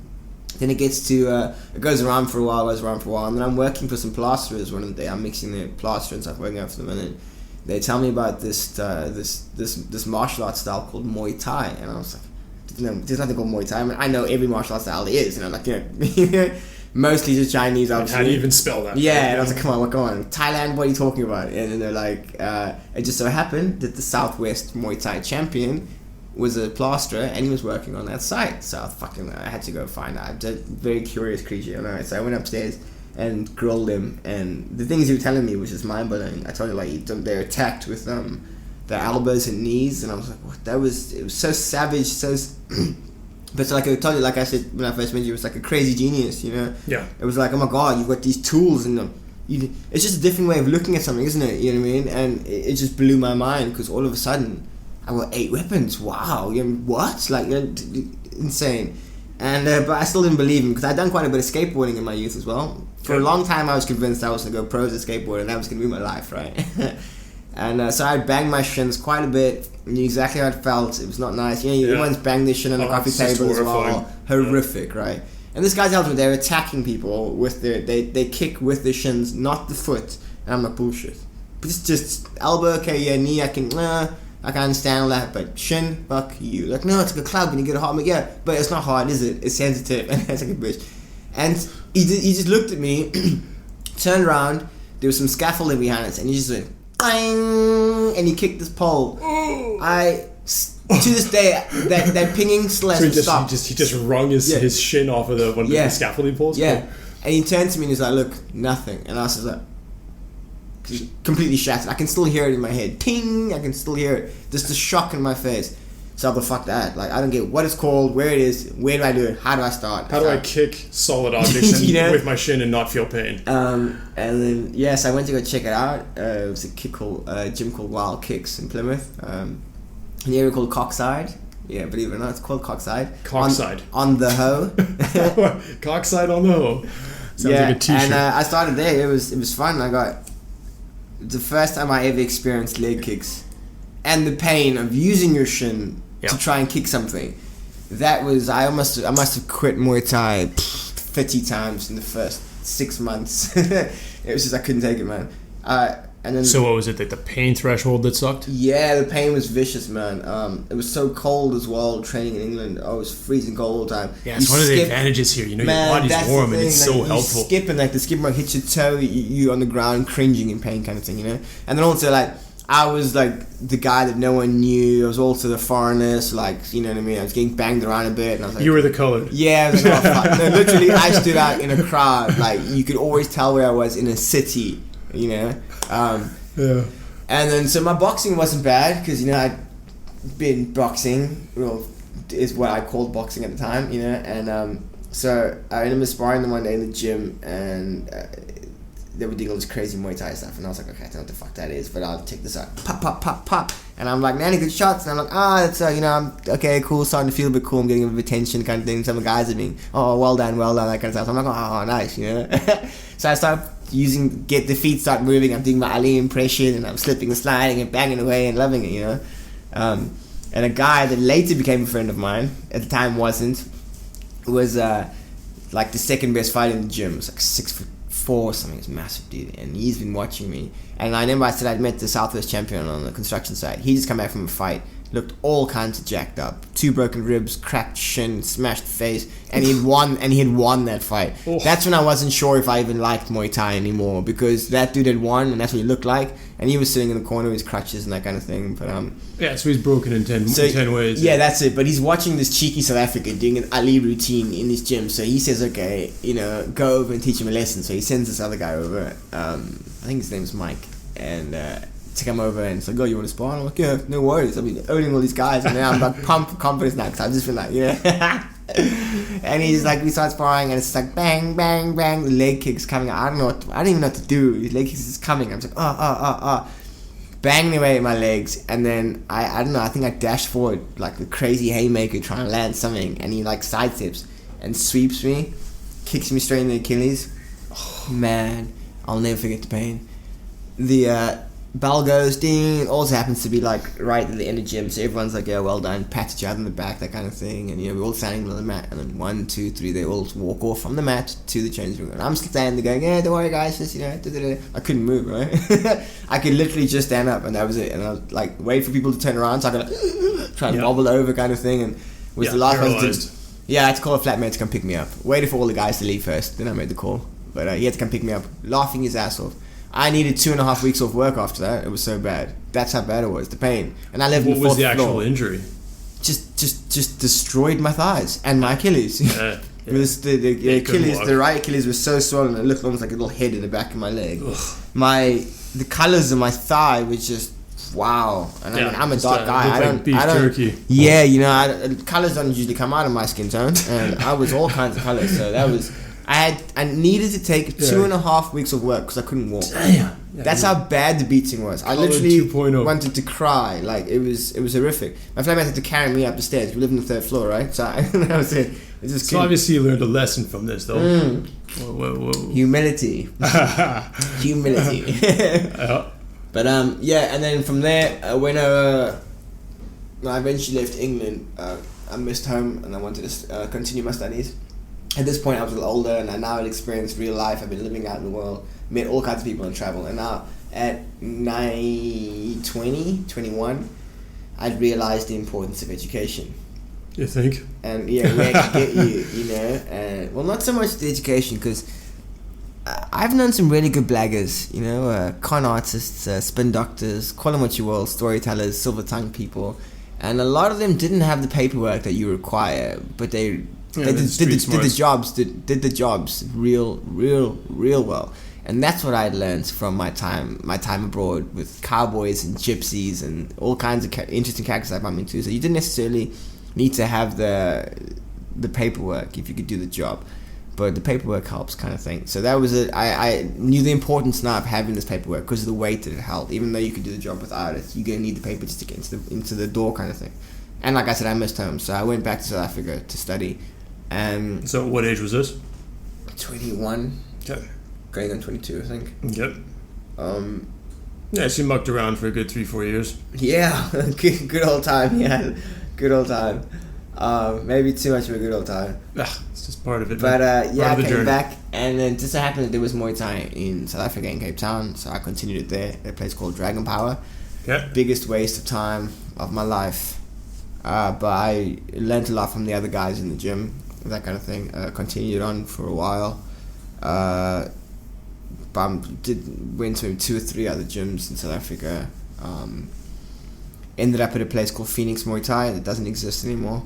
then it gets to it goes around for a while, and then I'm working for some plasterers one day. I'm mixing their plaster and stuff, working out for them, and then they tell me about this martial arts style called Muay Thai, and I was like, there's nothing called Muay Thai. I mean, I know every martial arts style there is, and I'm like, you know, mostly just Chinese, obviously. How do you even spell that? Yeah, and I was like, come on, Thailand, what are you talking about? And then they're like, it just so happened that the Southwest Muay Thai champion was a plasterer, and he was working on that site. So I had to go find out. I'm just a very curious creature, you know. So I went upstairs and grilled him, and the things he was telling me was just mind-blowing. I told you, like, they're attacked with their elbows and knees, and I was like, what? It was so savage, so. But so, like I told you, like I said when I first met you, it was like a crazy genius, you know. Yeah. It was like, oh my God, you've got these tools, and it's just a different way of looking at something, isn't it? You know what I mean? And it just blew my mind, because all of a sudden, I got 8 weapons. Wow, you know, what? Like, you know, insane. And but I still didn't believe him, because I'd done quite a bit of skateboarding in my youth as well. For a long time, I was convinced I was going to go pro as a skateboarder, and that was going to be my life, right? And so I banged my shins quite a bit. Knew exactly how it felt. It was not nice. You know, everyone's banged their shin on the coffee table as well. Horrific, right? And this guy's ultimate, they're attacking people with they kick with their shins, not the foot. And I'm like, bullshit. But it's just elbow, okay, yeah, knee, I can understand all that, but shin, fuck you. Like, no, it's like a club when you get a hard, yeah, but it's not hard, is it? It's sensitive, and it's like a bitch. And he just looked at me, turned around, there was some scaffolding behind us, and he just went, bang, and he kicked this pole. To this day, that pinging still hasn't stopped. He just wrung his shin off of one of the scaffolding poles? Yeah. And he turned to me and he's like, look, nothing. And I was like, completely shattered. I can still hear it in my head. Ting! I can still hear it. Just the shock in my face. So I go, fuck that. Like, I don't get what it's called, where it is, where do I do it, how do I start? How do I kick solid objects with my shin and not feel pain? And then, yes, I went to go check it out. It was a gym called Wild Kicks in Plymouth. An area called Cockside. Yeah, believe it or not, it's called Cockside. Cockside. On the hoe. Cockside on the hoe. Sounds like a t-shirt. And I started there. It was fun. I got the first time I ever experienced leg kicks. and the pain of using your shin Yeah. to try and kick something. That was I must have quit Muay Thai 50 times in the first 6 months. It was just I couldn't take it, man. And then So what was it, like the pain threshold that sucked? yeah, the pain was vicious, man. It was so cold as well. Training in England, I was freezing cold all the time. Yeah, it's one of the advantages here. You know, Man, your body's that's the warm and thing, it's like, so you helpful. skip and like the skip mark hits your toe, you on the ground cringing in pain kind of thing, you know. And then also like I was like the guy that no one knew. I was also the foreigners, like, you know what I mean. I was getting banged around a bit, and I was like, You were the colored. yeah, I was like, oh, fuck. No, literally, I stood out in a crowd. Like you could always tell where I was in a city, you know. Yeah. And then, so my boxing wasn't bad because, you know, I'd been boxing, well, is what I called boxing at the time, you know. And so I remember sparring them one day in the gym, and they were doing all this crazy Muay Thai stuff. And I was like, okay, I don't know what the fuck that is, but I'll check this out. Pop, pop, pop, pop. And I'm like, man, any good shots? And I'm like, that's, you know, I'm okay, cool, starting to feel a bit cool. I'm getting a bit of attention kind of thing. Some guys are being, oh, well done, that kind of stuff. So I'm like, oh, nice, you know. So I start get the feet start moving. I'm doing my Ali impression, and I'm slipping and sliding and banging away and loving it, you know. And a guy that later became a friend of mine, at the time wasn't, was like the second best fighter in the gym. It was like 6'4" or something. It's massive, dude. And he's been watching me. And I remember I said I'd met the Southwest champion on the construction site. He just come back from a fight, looked all kinds of jacked up, 2 broken ribs, cracked shin, smashed face, and he had won that fight. Oh. That's when I wasn't sure if I even liked Muay Thai anymore, because that dude had won, and that's what he looked like, and he was sitting in the corner with his crutches and that kind of thing. But yeah, so he's broken in 10 ways. Yeah, that's it. But he's watching this cheeky South African doing an Ali routine in his gym, so he says, okay, you know, go over and teach him a lesson. So he sends this other guy over. I think his name's Mike, and to come over, and it's like, oh, you want to spar? I'm like, yeah, no worries. I've been owning all these guys, and now I'm like pumped for confidence now, because I've just been like, yeah. And he's like, we start sparring, and it's like bang, bang, bang. The leg kick's coming. I don't even know what to do. His leg kicks is coming. I'm just like, banging away at my legs, and then I don't know. I think I dashed forward like a crazy haymaker trying to land something, and he like sidesteps and sweeps me, kicks me straight in the Achilles. Oh, man, I'll never forget the pain. The bell goes ding. It also happens to be like right at the end of the gym, so everyone's like, yeah, well done, pat each other on the back, that kind of thing. And you know, we're all standing on the mat, and then 1, 2, 3, they all walk off from the mat to the change room, and I'm standing there going, yeah, don't worry guys, just, you know, I couldn't move, right? I could literally just stand up, and that was it. And I was like, wait for people to turn around, so I could like, try and wobble over kind of thing, and was the last one to, I had to call a flatmate to come pick me up. Waited for all the guys to leave first, then I made the call, but he had to come pick me up, laughing his ass off. I needed 2.5 weeks off work after that. It was so bad. That's how bad it was, the pain. And I lived in the 4th floor. What was the actual injury? Just destroyed my thighs and my Achilles. Yeah. It was the Achilles, the right Achilles was so swollen. It looked almost like a little head in the back of my leg. The colors of my thigh was just wow. And I mean, I'm a dark guy. I don't. Jerky. Yeah, you know, colors don't usually come out of my skin tone, and I was all kinds of colors. So that was. I needed to take 2.5 weeks of work because I couldn't walk. Damn. Yeah, that's how bad the beating was. I literally wanted to cry. Like it was horrific. My flatmate had to carry me up the stairs. We live in the 3rd floor, right? So that was it. So obviously you learned a lesson from this, though. Whoa. Humility. Humility. But yeah, and then from there, when I eventually left England, I missed home and I wanted to continue my studies. At this point, I was a little older, and I now had experienced real life. I've been living out in the world, met all kinds of people and travel. And now, at 21, I'd realized the importance of education. You think? And yeah, where it can get you, you know. And well, not so much the education, because I've known some really good blaggers, you know, con artists, spin doctors, call them what you will, storytellers, silver tongue people, and a lot of them didn't have the paperwork that you require, but they did the jobs real well. And that's what I had learned from my time abroad with cowboys and gypsies and all kinds of interesting characters I bumped into. So you didn't necessarily need to have the paperwork if you could do the job, but the paperwork helps, kind of thing. So that was it. I knew the importance now of having this paperwork because of the weight that it held. Even though you could do the job without it, you're gonna need the paper just to get into the door, kind of thing. And like I said, I missed home, so I went back to South Africa to study. So what age was this? 21. Okay. Going on 22, I think. Yep. Yeah, she mucked around for a good 3-4 years. Yeah, good old time. Yeah, good old time. Maybe too much of a good old time. It's just part of it. But yeah, I came journey. back, and then just so happened that there was Muay Thai in South Africa in Capetown, so I continued it there. A place called Dragon Power. Yeah. Biggest waste of time of my life. But I learned a lot from the other guys in the gym, that kind of thing. Continued on for a while. Went to 2 or 3 other gyms in South Africa. Ended up at a place called Phoenix Muay Thai that doesn't exist anymore.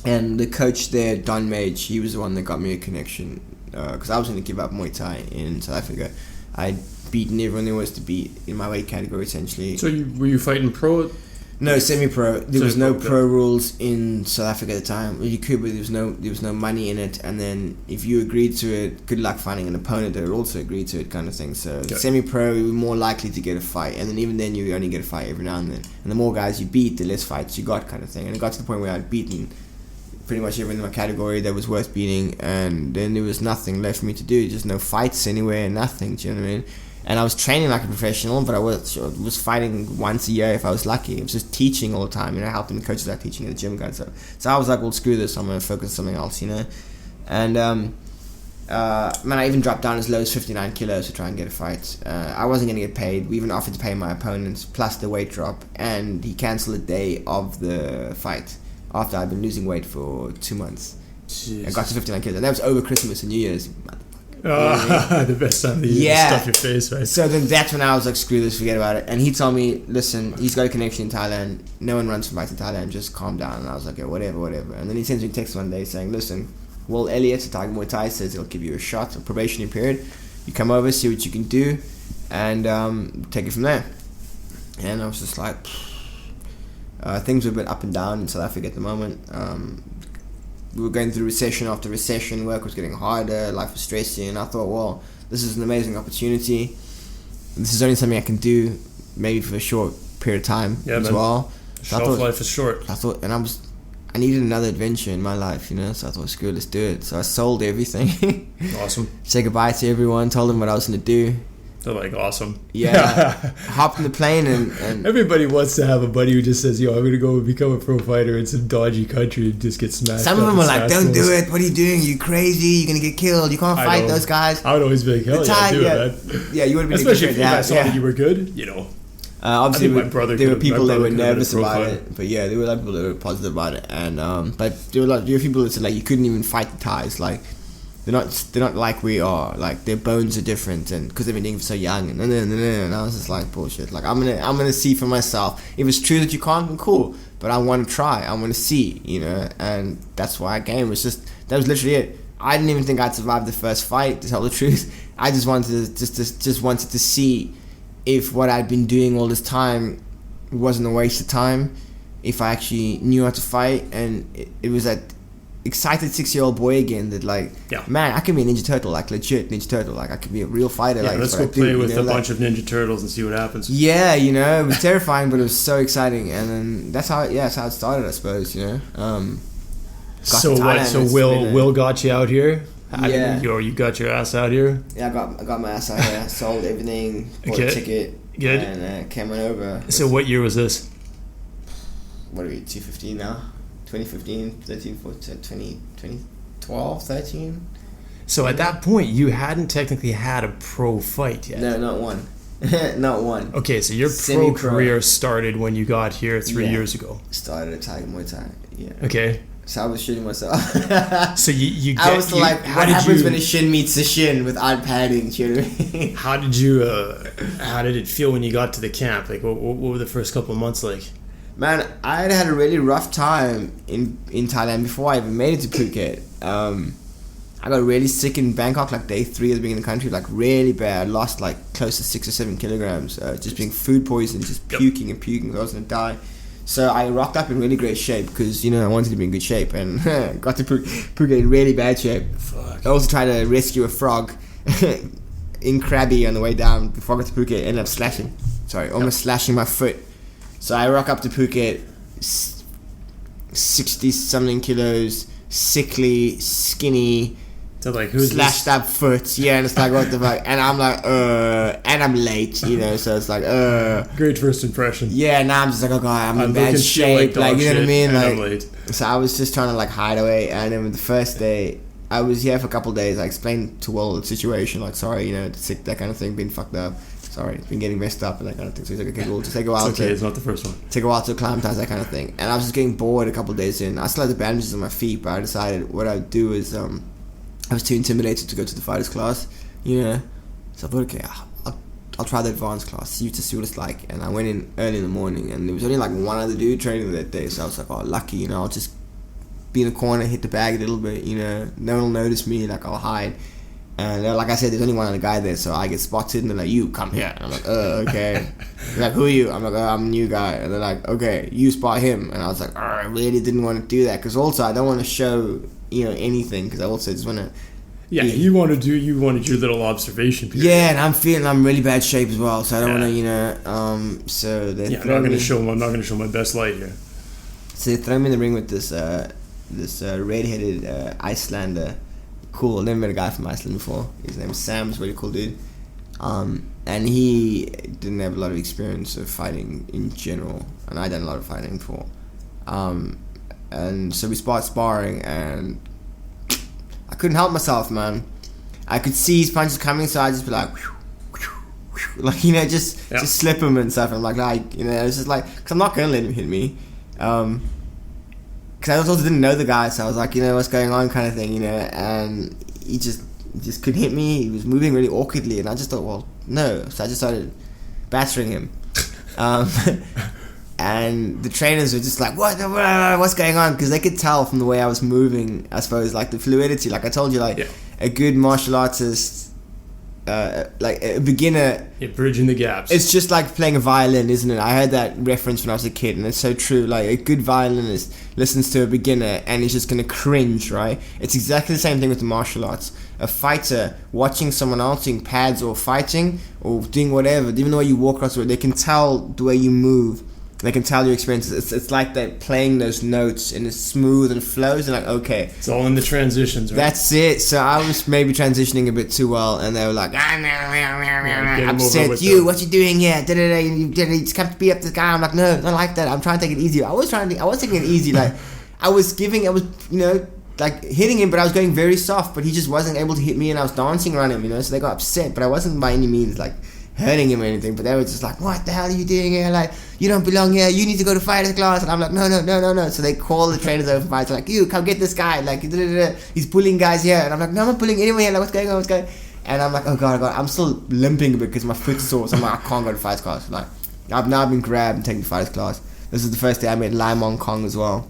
And the coach there, Don Mage, he was the one that got me a connection. Because I was going to give up Muay Thai in South Africa. I'd beaten everyone there was to beat in my weight category, essentially. So were you fighting pro? No, semi-pro. There was no pro rules in South Africa at the time. Well, you could, but there was no money in it. And then if you agreed to it, good luck finding an opponent that would also agree to it, kind of thing. So semi-pro, you were more likely to get a fight. And then even then, you only get a fight every now and then. And the more guys you beat, the less fights you got, kind of thing. And it got to the point where I'd beaten pretty much everyone in my category that was worth beating. And then there was nothing left for me to do. Just no fights anywhere, nothing. Do you know what I mean? And I was training like a professional, but I was fighting once a year if I was lucky. It was just teaching all the time, helping the coaches out teaching at the gym guys. So I was like, well, screw this, I'm going to focus on something else, And, I even dropped down as low as 59 kilos to try and get a fight. I wasn't going to get paid. We even offered to pay my opponents, plus the weight drop. And he cancelled the day of the fight after I'd been losing weight for 2 months. Jeez. I got to 59 kilos. And that was over Christmas and New Year's. The best time of the year to stuff your face, right? So then that's when I was like, screw this, forget about it. And he told me, listen, he's got a connection in Thailand. No one runs for fights in Thailand. Just calm down. And I was like, yeah, whatever. And then he sends me a text one day saying, listen, Will Elliott at Tiger Muay Thai says he'll give you a shot, a probationary period. You come over, see what you can do, and take it from there. And I was just like, things were a bit up and down in South Africa at the moment. We were going through recession after recession. Work was getting harder. Life was stressing. And I thought, well, this is an amazing opportunity. This is only something I can do maybe for a short period of time well. So Shelf life is short. I thought, and I needed another adventure in my life, So I thought, screw it, let's do it. So I sold everything. Awesome. Said goodbye to everyone. Told them what I was going to do. They're like, awesome. Yeah. Hopped in the plane and everybody wants to have a buddy who just says, yo, I'm going to go and become a pro fighter in some dodgy country and just get smashed. Some of them are like, don't do it. What are you doing? You crazy. You're going to get killed. You can't fight those guys. I would always be like, hell yeah, do it, man. Yeah, you would have been especially if I saw that you were good, obviously, my brother there were people that were nervous about it, but yeah, there were a lot of people that were positive about it, and but there were people that said like you couldn't even fight the Thais, like they're not like we are, like their bones are different, and because they've been doing it for so young, and I was just like bullshit. Like I'm gonna see for myself. If it's true that you can't, then cool, but I want to try. I want to see, and that's why I came. That was literally it. I didn't even think I'd survive the first fight, to tell the truth. I just wanted to see if what I'd been doing all this time wasn't a waste of time, if I actually knew how to fight. And it was that excited 6-year-old boy again that man, I can be a Ninja Turtle, like legit Ninja Turtle, like I could be a real fighter. Yeah, like let's go play with a bunch of Ninja Turtles and see what happens. Yeah, it was terrifying, but it was so exciting. And then that's how it started, I suppose. So Will got you out here? You got your ass out here? Yeah, I got my ass out here. Sold everything, bought a ticket, good, and came on over. So what year was this? What are we, 2015 now? 2015, 13, 14, 2012, 13? So at that point, you hadn't technically had a pro fight yet? No, not one. Not one. Okay, so your pro career started when you got here 3 years ago. Started at Tiger Muay Thai, yeah. Okay. So I was shitting myself. So you I was like, what happens when a shin meets a shin without padding? Do you know what I mean? How did it feel when you got to the camp? Like, what were the first couple of months like? Man, I had a really rough time in Thailand before I even made it to Phuket. I got really sick in Bangkok, like day 3 of being in the country, like really bad. Lost like close to 6 or 7 kilograms, just being food poisoned, just puking and puking. I was gonna die. So I rocked up in really great shape because, I wanted to be in good shape, and got to Phuket in really bad shape. Fuck. I also tried to rescue a frog in Krabi on the way down before I got to Phuket. Ended up almost slashing my foot. So I rock up to Phuket, 60-something kilos, sickly, skinny, So like, who's slashed up foot, yeah, and it's like, what the fuck? And I'm like, and I'm late, you know, so it's like, Great first impression. Yeah, now I'm just like, oh god, I'm in bad shape, like you know what I mean? Like, I'm late. So I was just trying to like hide away, and then the first day, I was here for a couple of days. I explained to Will the situation, like, sorry, you know, sick, that kind of thing, been fucked up. Sorry, been getting messed up and that kind of thing. So he's like, okay, cool, just take a while. It's okay, it's not the first one. Take a while to acclimatize, that kind of thing. And I was just getting bored a couple of days in. I still had the bandages on my feet, but I decided what I'd do is, I was too intimidated to go to the fighters class, you know. So I thought, okay, I'll try the advanced class, see what it's like. And I went in early in the morning, and there was only like one other dude training that day. So I was like, oh, lucky, you know, I'll just be in the corner, hit the bag a little bit, you know. No one will notice me, like I'll hide. And like I said, there's only one other guy there, so I get spotted, and they're like, you, come here. And I'm like, okay. They're like, who are you? I'm like, I'm a new guy. And they're like, okay, you spot him. And I was like, I really didn't want to do that, because also I don't want to show, you know, anything, because I also just want to... Yeah, you wanted your little observation period. Yeah, and I'm really bad shape as well, so I don't want to, you know, so they I'm not going to show my best light here. So they throw me in the ring with this red-headed Icelander. Cool, I've never met a guy from Iceland before. His name is Sam, he's a really cool dude. And he didn't have a lot of experience of fighting in general, and I done a lot of fighting before. And so we started sparring, and I couldn't help myself, man. I could see his punches coming, so I just be like, like, you know, just slip him and stuff. And I'm like, you know, it's just like, because I'm not gonna let him hit me. Because I also didn't know the guy, so I was like, you know, what's going on, kind of thing, you know. And he just couldn't hit me. He was moving really awkwardly, and I just thought, well, no. So I just started battering him. And the trainers were just like, what's going on? Because they could tell from the way I was moving, I suppose, like the fluidity. Like I told you, like a good martial artist, like a beginner. Yeah, bridging the gaps. It's just like playing a violin, isn't it? I heard that reference when I was a kid, and it's so true. Like a good violinist listens to a beginner and he's just going to cringe, right? It's exactly the same thing with the martial arts. A fighter watching someone else doing pads or fighting or doing whatever, even the way you walk across the road, they can tell the way you move. They can tell your experiences. It's like they're playing those notes and it's smooth and it flows, and like, okay. It's all in the transitions, right? That's it. So I was maybe transitioning a bit too well, and they were like, upset you, what you doing here? You just come to beat up this guy. I'm like, no, not like that. I'm trying to take it easy. I was taking it easy. Like, I was, you know, like hitting him, but I was going very soft, but he just wasn't able to hit me, and I was dancing around him, you know, so they got upset, but I wasn't by any means like hurting him or anything, but they were just like, what the hell are you doing here? Like, you don't belong here, you need to go to fighters class. And I'm like, no. So they call the trainers over for fights, like, you come get this guy, like, he's bullying guys here. And I'm like, no, I'm not bullying anyone here, like, what's going on? And I'm like, oh god, I'm still limping a bit because my foot's sore, so I'm like, I can't go to fighters class. Like, I've now been grabbed and taken to fighters class. This is the first day I met Lai Mong Kong as well.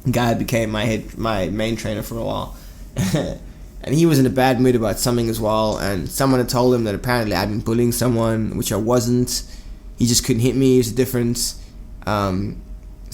The guy became my main trainer for a while. And he was in a bad mood about something as well, and someone had told him that apparently I'd been bullying someone, which I wasn't. He just couldn't hit me, it was a difference. So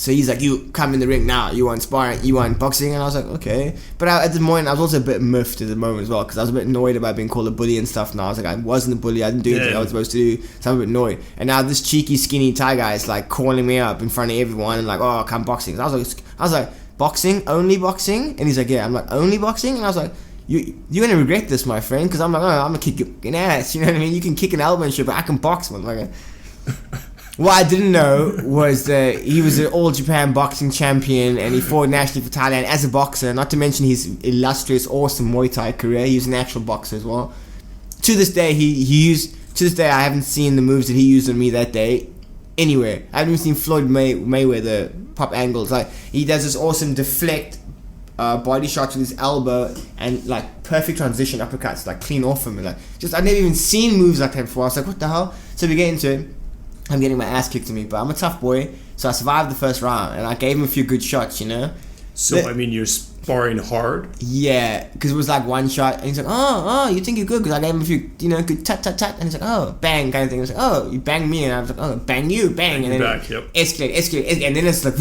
he's like, you come in the ring now, you want sparring, you want boxing, and I was like, okay. But at the moment, I was also a bit miffed at the moment as well, because I was a bit annoyed about being called a bully and stuff. Now I was like, I wasn't a bully, I didn't do anything I was supposed to do, so I'm a bit annoyed. And now this cheeky, skinny Thai guy is like calling me up in front of everyone and like, oh, come boxing. So I was like, boxing? Only boxing? And he's like, yeah. I'm like, only boxing? And I was like, you're gonna regret this, my friend, because I'm like, oh, I'm gonna kick your ass, you know what I mean? You can kick an elbow and shit, but I can box, motherfucker. What I didn't know was that he was an all Japan boxing champion, and he fought nationally for Thailand as a boxer, not to mention his illustrious, awesome Muay Thai career. He was an actual boxer as well. To this day, I haven't seen the moves that he used on me that day anywhere. I haven't even seen Floyd Mayweather pop angles. Like, he does this awesome deflect body shots with his elbow and like perfect transition uppercuts, like clean off him, and like just I've never even seen moves like that before. I was like, what the hell? So we get into it. I'm getting my ass kicked to me, but I'm a tough boy, so I survived the first round and I gave him a few good shots, you know. So I mean, you're sparring hard. Yeah, because it was like one shot, and he's like, oh, you think you're good? Because I gave him a few, you know, good tut, and he's like, oh, bang, kind of thing. He was like, oh, you bang me, and I was like, oh, bang you, bang, and then back, yep. escalate, and then it's like,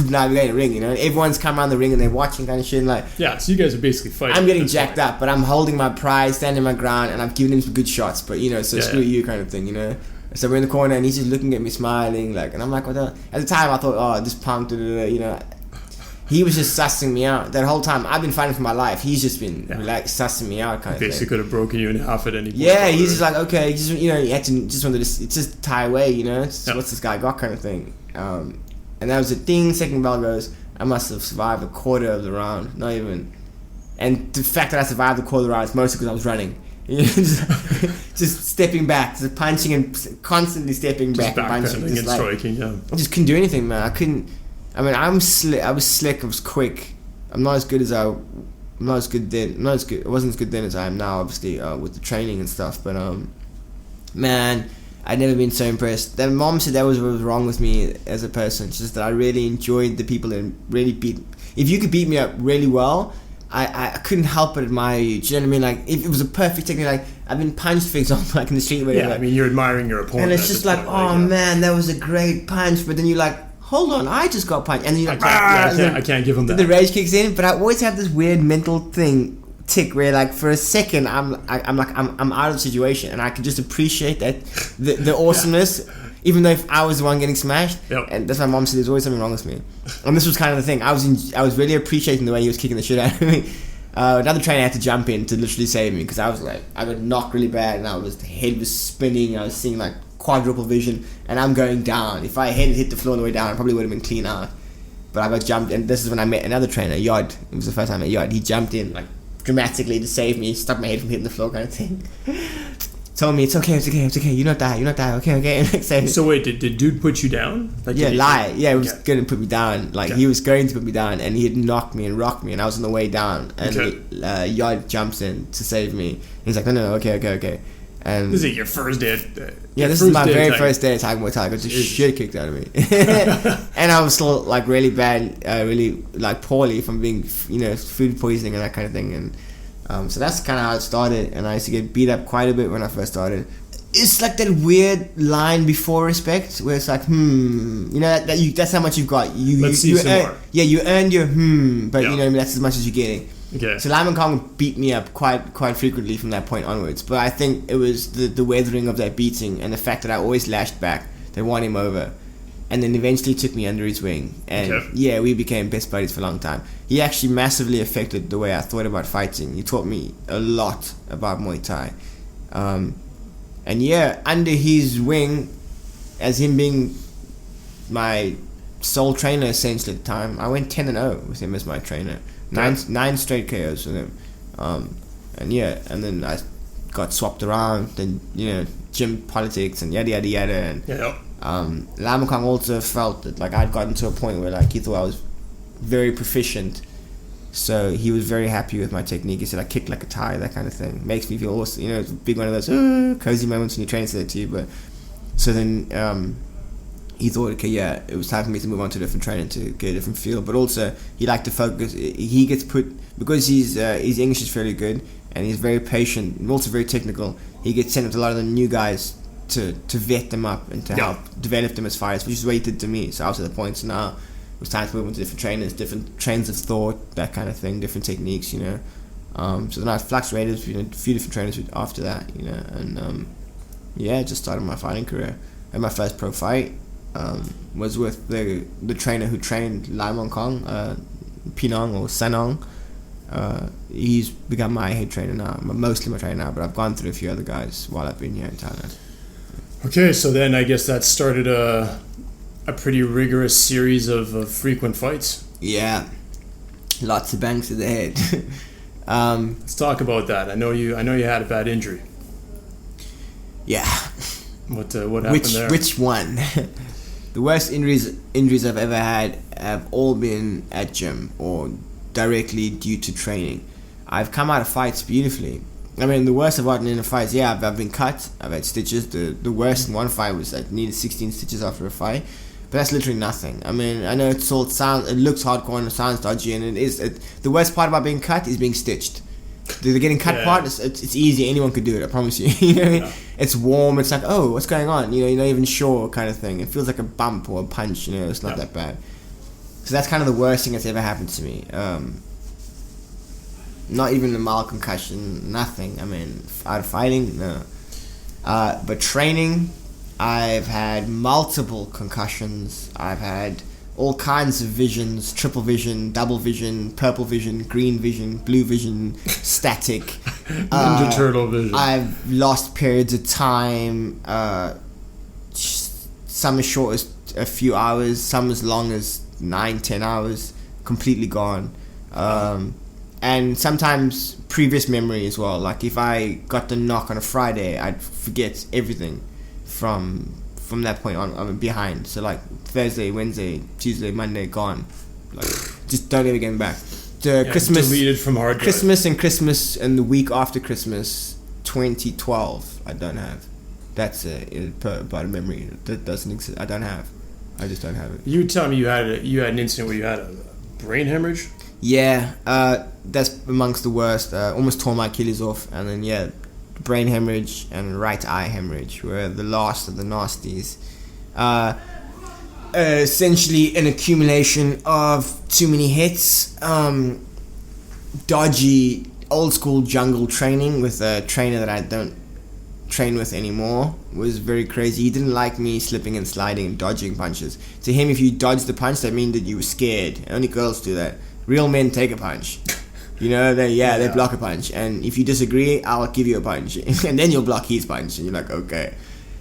now we're getting a ring, you know. Everyone's come around the ring and they're watching, kind of shit, and like, yeah. So you guys are basically fighting. I'm getting jacked up, but I'm holding my pride, standing my ground, and I've given him some good shots, but you know, so screw you, kind of thing, you know. So we're in the corner and he's just looking at me smiling, like, and I'm like, what the? At the time I thought, oh, this punk, you know. he was just sussing me out that whole time. I've been fighting for my life. He's just been like sussing me out, kind of thing. Basically, could have broken you in half at any point. Yeah, he's just like, okay, just, you know, you had to just wanted to, it's just tie away, you know, what's this guy got, kind of thing. And that was the thing. Second bell goes. I must have survived a quarter of the round, not even. And the fact that I survived the quarter of the round is mostly because I was running. You know, just stepping back, just punching and constantly stepping back and punching. Just and striking, yeah. I just couldn't do anything, man. I was slick, I was quick. I'm not as good then. I wasn't as good then as I am now, obviously, with the training and stuff. But, man, I'd never been so impressed. Then Mom said that was what was wrong with me as a person. It's just that I really enjoyed the people that really beat. If you could beat me up really well, I couldn't help but admire you. Do you know what I mean? Like, if it was a perfect technique, like, I've been punched, for example, like in the street, whatever. Yeah, I mean, you're admiring your opponent. And it's just like, man, that was a great punch. But then you're like, hold on, I just got punched. And then you're like, I can't give him that. The rage kicks in, but I always have this weird mental tick where, like, for a second, I'm out of the situation, and I can just appreciate that the awesomeness. Even though if I was the one getting smashed, and that's why Mom said there's always something wrong with me. And this was kind of the thing. I was really appreciating the way he was kicking the shit out of me. Another trainer had to jump in to literally save me because I was like, I got knocked really bad, and the head was spinning. I was seeing like quadruple vision, and I'm going down. If I had hit the floor on the way down, I probably would have been clean out. But I got jumped, and this is when I met another trainer, Yod. It was the first time I met Yod. He jumped in like dramatically to save me, stopped my head from hitting the floor, kind of thing. Told me it's okay, you not die, okay. So wait, did dude put you down? Like, yeah, lie. Yeah, he was going to put me down. Like, he was going to put me down, and he had knocked me and rocked me, and I was on the way down. And Yod jumps in to save me. He's like, no, okay. And this is your first day. This is my very first day at Tiger Muay Thai. I got the shit kicked out of me, and I was still like really bad, really like poorly from being, you know, food poisoning and that kind of thing. And so that's kind of how it started, and I used to get beat up quite a bit when I first started. It's like that weird line before respect, where it's like, you know, that's how much you've got. Let's see some more. Yeah, you earned your but you know what I mean, that's as much as you're getting. Okay. So Shaolin Kung beat me up quite frequently from that point onwards, but I think it was the weathering of that beating and the fact that I always lashed back that won him over. And then eventually took me under his wing. And yeah, we became best buddies for a long time. He actually massively affected the way I thought about fighting. He taught me a lot about Muay Thai. And yeah, under his wing, as him being my sole trainer essentially at the time, I went 10-0 with him as my trainer. Nine straight KOs with him. And yeah, and then I got swapped around, then, you know, gym politics and yada yada yada. And Shaolin Kung also felt that like I'd gotten to a point where like he thought I was very proficient, so he was very happy with my technique. He said I kick like a Thai, that kind of thing. Makes me feel awesome, you know. It's a big one of those cozy moments when your trainer said that to you. But so then he thought, okay, yeah, it was time for me to move on to a different training to get a different feel. But also he liked to focus. He gets put, because his English is fairly good and he's very patient and also very technical. He gets sent with a lot of the new guys to vet them up and to help develop them as fighters, which is what he did to me. So I was at the point, so now it was time to move on to different trainers, different trains of thought, that kind of thing, different techniques, you know. So then I fluctuated between a few different trainers after that, you know, and yeah, just started my fighting career. And my first pro fight was with the trainer who trained Lai Mong Kong, Pinong or Sanong. He's become my head trainer now, mostly my trainer now, but I've gone through a few other guys while I've been here in Thailand. Okay, so then I guess that started a pretty rigorous series of frequent fights. Yeah, lots of bangs to the head. Let's talk about that. I know you had a bad injury. Yeah. What happened there? Which one? The worst injuries I've ever had have all been at gym or directly due to training. I've come out of fights beautifully. I mean, the worst I've gotten in a fight, yeah, I've been cut, I've had stitches. The worst in one fight was I needed 16 stitches after a fight, but that's literally nothing. I mean, I know it looks hardcore and it sounds dodgy, and it is. The worst part about being cut is being stitched. The getting cut part, it's easy, anyone could do it, I promise you. You know what I mean? It's warm, it's like, oh, what's going on? You know, you're not even sure kind of thing. It feels like a bump or a punch, you know, it's not that bad. So that's kind of the worst thing that's ever happened to me. Not even a mild concussion, nothing. I mean, out of fighting, no. But training, I've had multiple concussions. I've had all kinds of visions, triple vision, double vision, purple vision, green vision, blue vision, static. Ninja Turtle vision. I've lost periods of time. Some as short as a few hours, some as long as 9-10 hours, completely gone. And sometimes previous memory as well. Like if I got the knock on a Friday, I'd forget everything from that point on. I'm behind. So like Thursday, Wednesday, Tuesday, Monday, gone. Like just don't ever get back. Christmas deleted from hard drive. Christmas and the week after Christmas, 2012. I don't have. That's a part of memory that doesn't exist. I just don't have it. You tell me you had an incident where you had a brain hemorrhage. Yeah, that's amongst the worst. Almost tore my Achilles off, and then brain hemorrhage and right eye hemorrhage were the last of the nasties. Essentially an accumulation of too many hits, dodgy old school jungle training with a trainer that I don't train with anymore. Was very crazy. He didn't like me slipping and sliding and dodging punches. To him, if you dodge the punch, that means that you were scared. Only girls do that. Real men take a punch. You know, they block a punch. And if you disagree, I'll give you a punch. And then you'll block his punch. And you're like, okay.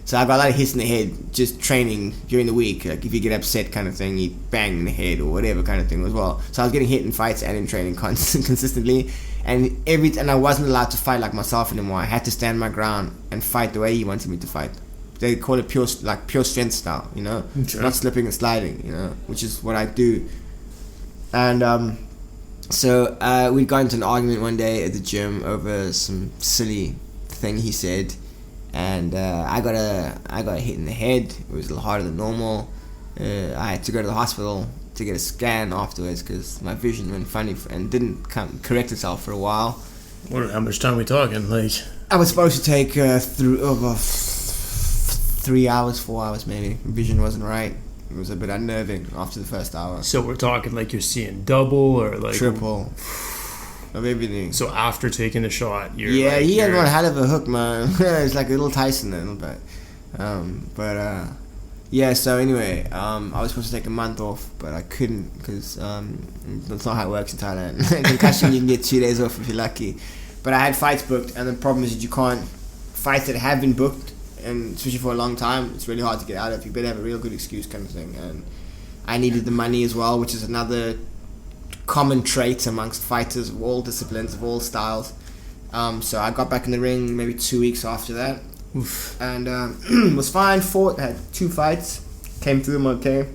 So I got a lot of hits in the head just training during the week. Like if you get upset kind of thing, you bang in the head or whatever kind of thing as well. So I was getting hit in fights and in training consistently. And I wasn't allowed to fight like myself anymore. I had to stand my ground and fight the way he wanted me to fight. They call it pure strength style, you know, sure. Not slipping and sliding, you know, which is what I do. And so we got into an argument one day at the gym over some silly thing he said, and I got a hit in the head. It was a little harder than normal. I had to go to the hospital to get a scan afterwards because my vision went funny and didn't correct itself for a while. How much time are we talking? Like I was supposed to take through over 3 hours, 4 hours maybe. Vision wasn't right. It was a bit unnerving after the first hour. So we're talking like you're seeing double or like triple of everything. So after taking the shot, he had one hell of a hook, man. It's like a little Tyson a little bit. So anyway, I was supposed to take a month off, but I couldn't because that's not how it works in Thailand. In concussion, you can get 2 days off if you're lucky. But I had fights booked, and the problem is that you can't fights that have been booked, and especially for a long time, it's really hard to get out of. You better have a real good excuse kind of thing. And I needed the money as well, which is another common trait amongst fighters of all disciplines, of all styles. So I got back in the ring maybe 2 weeks after that. Oof. And was fine, fought, had 2 fights, came through them okay,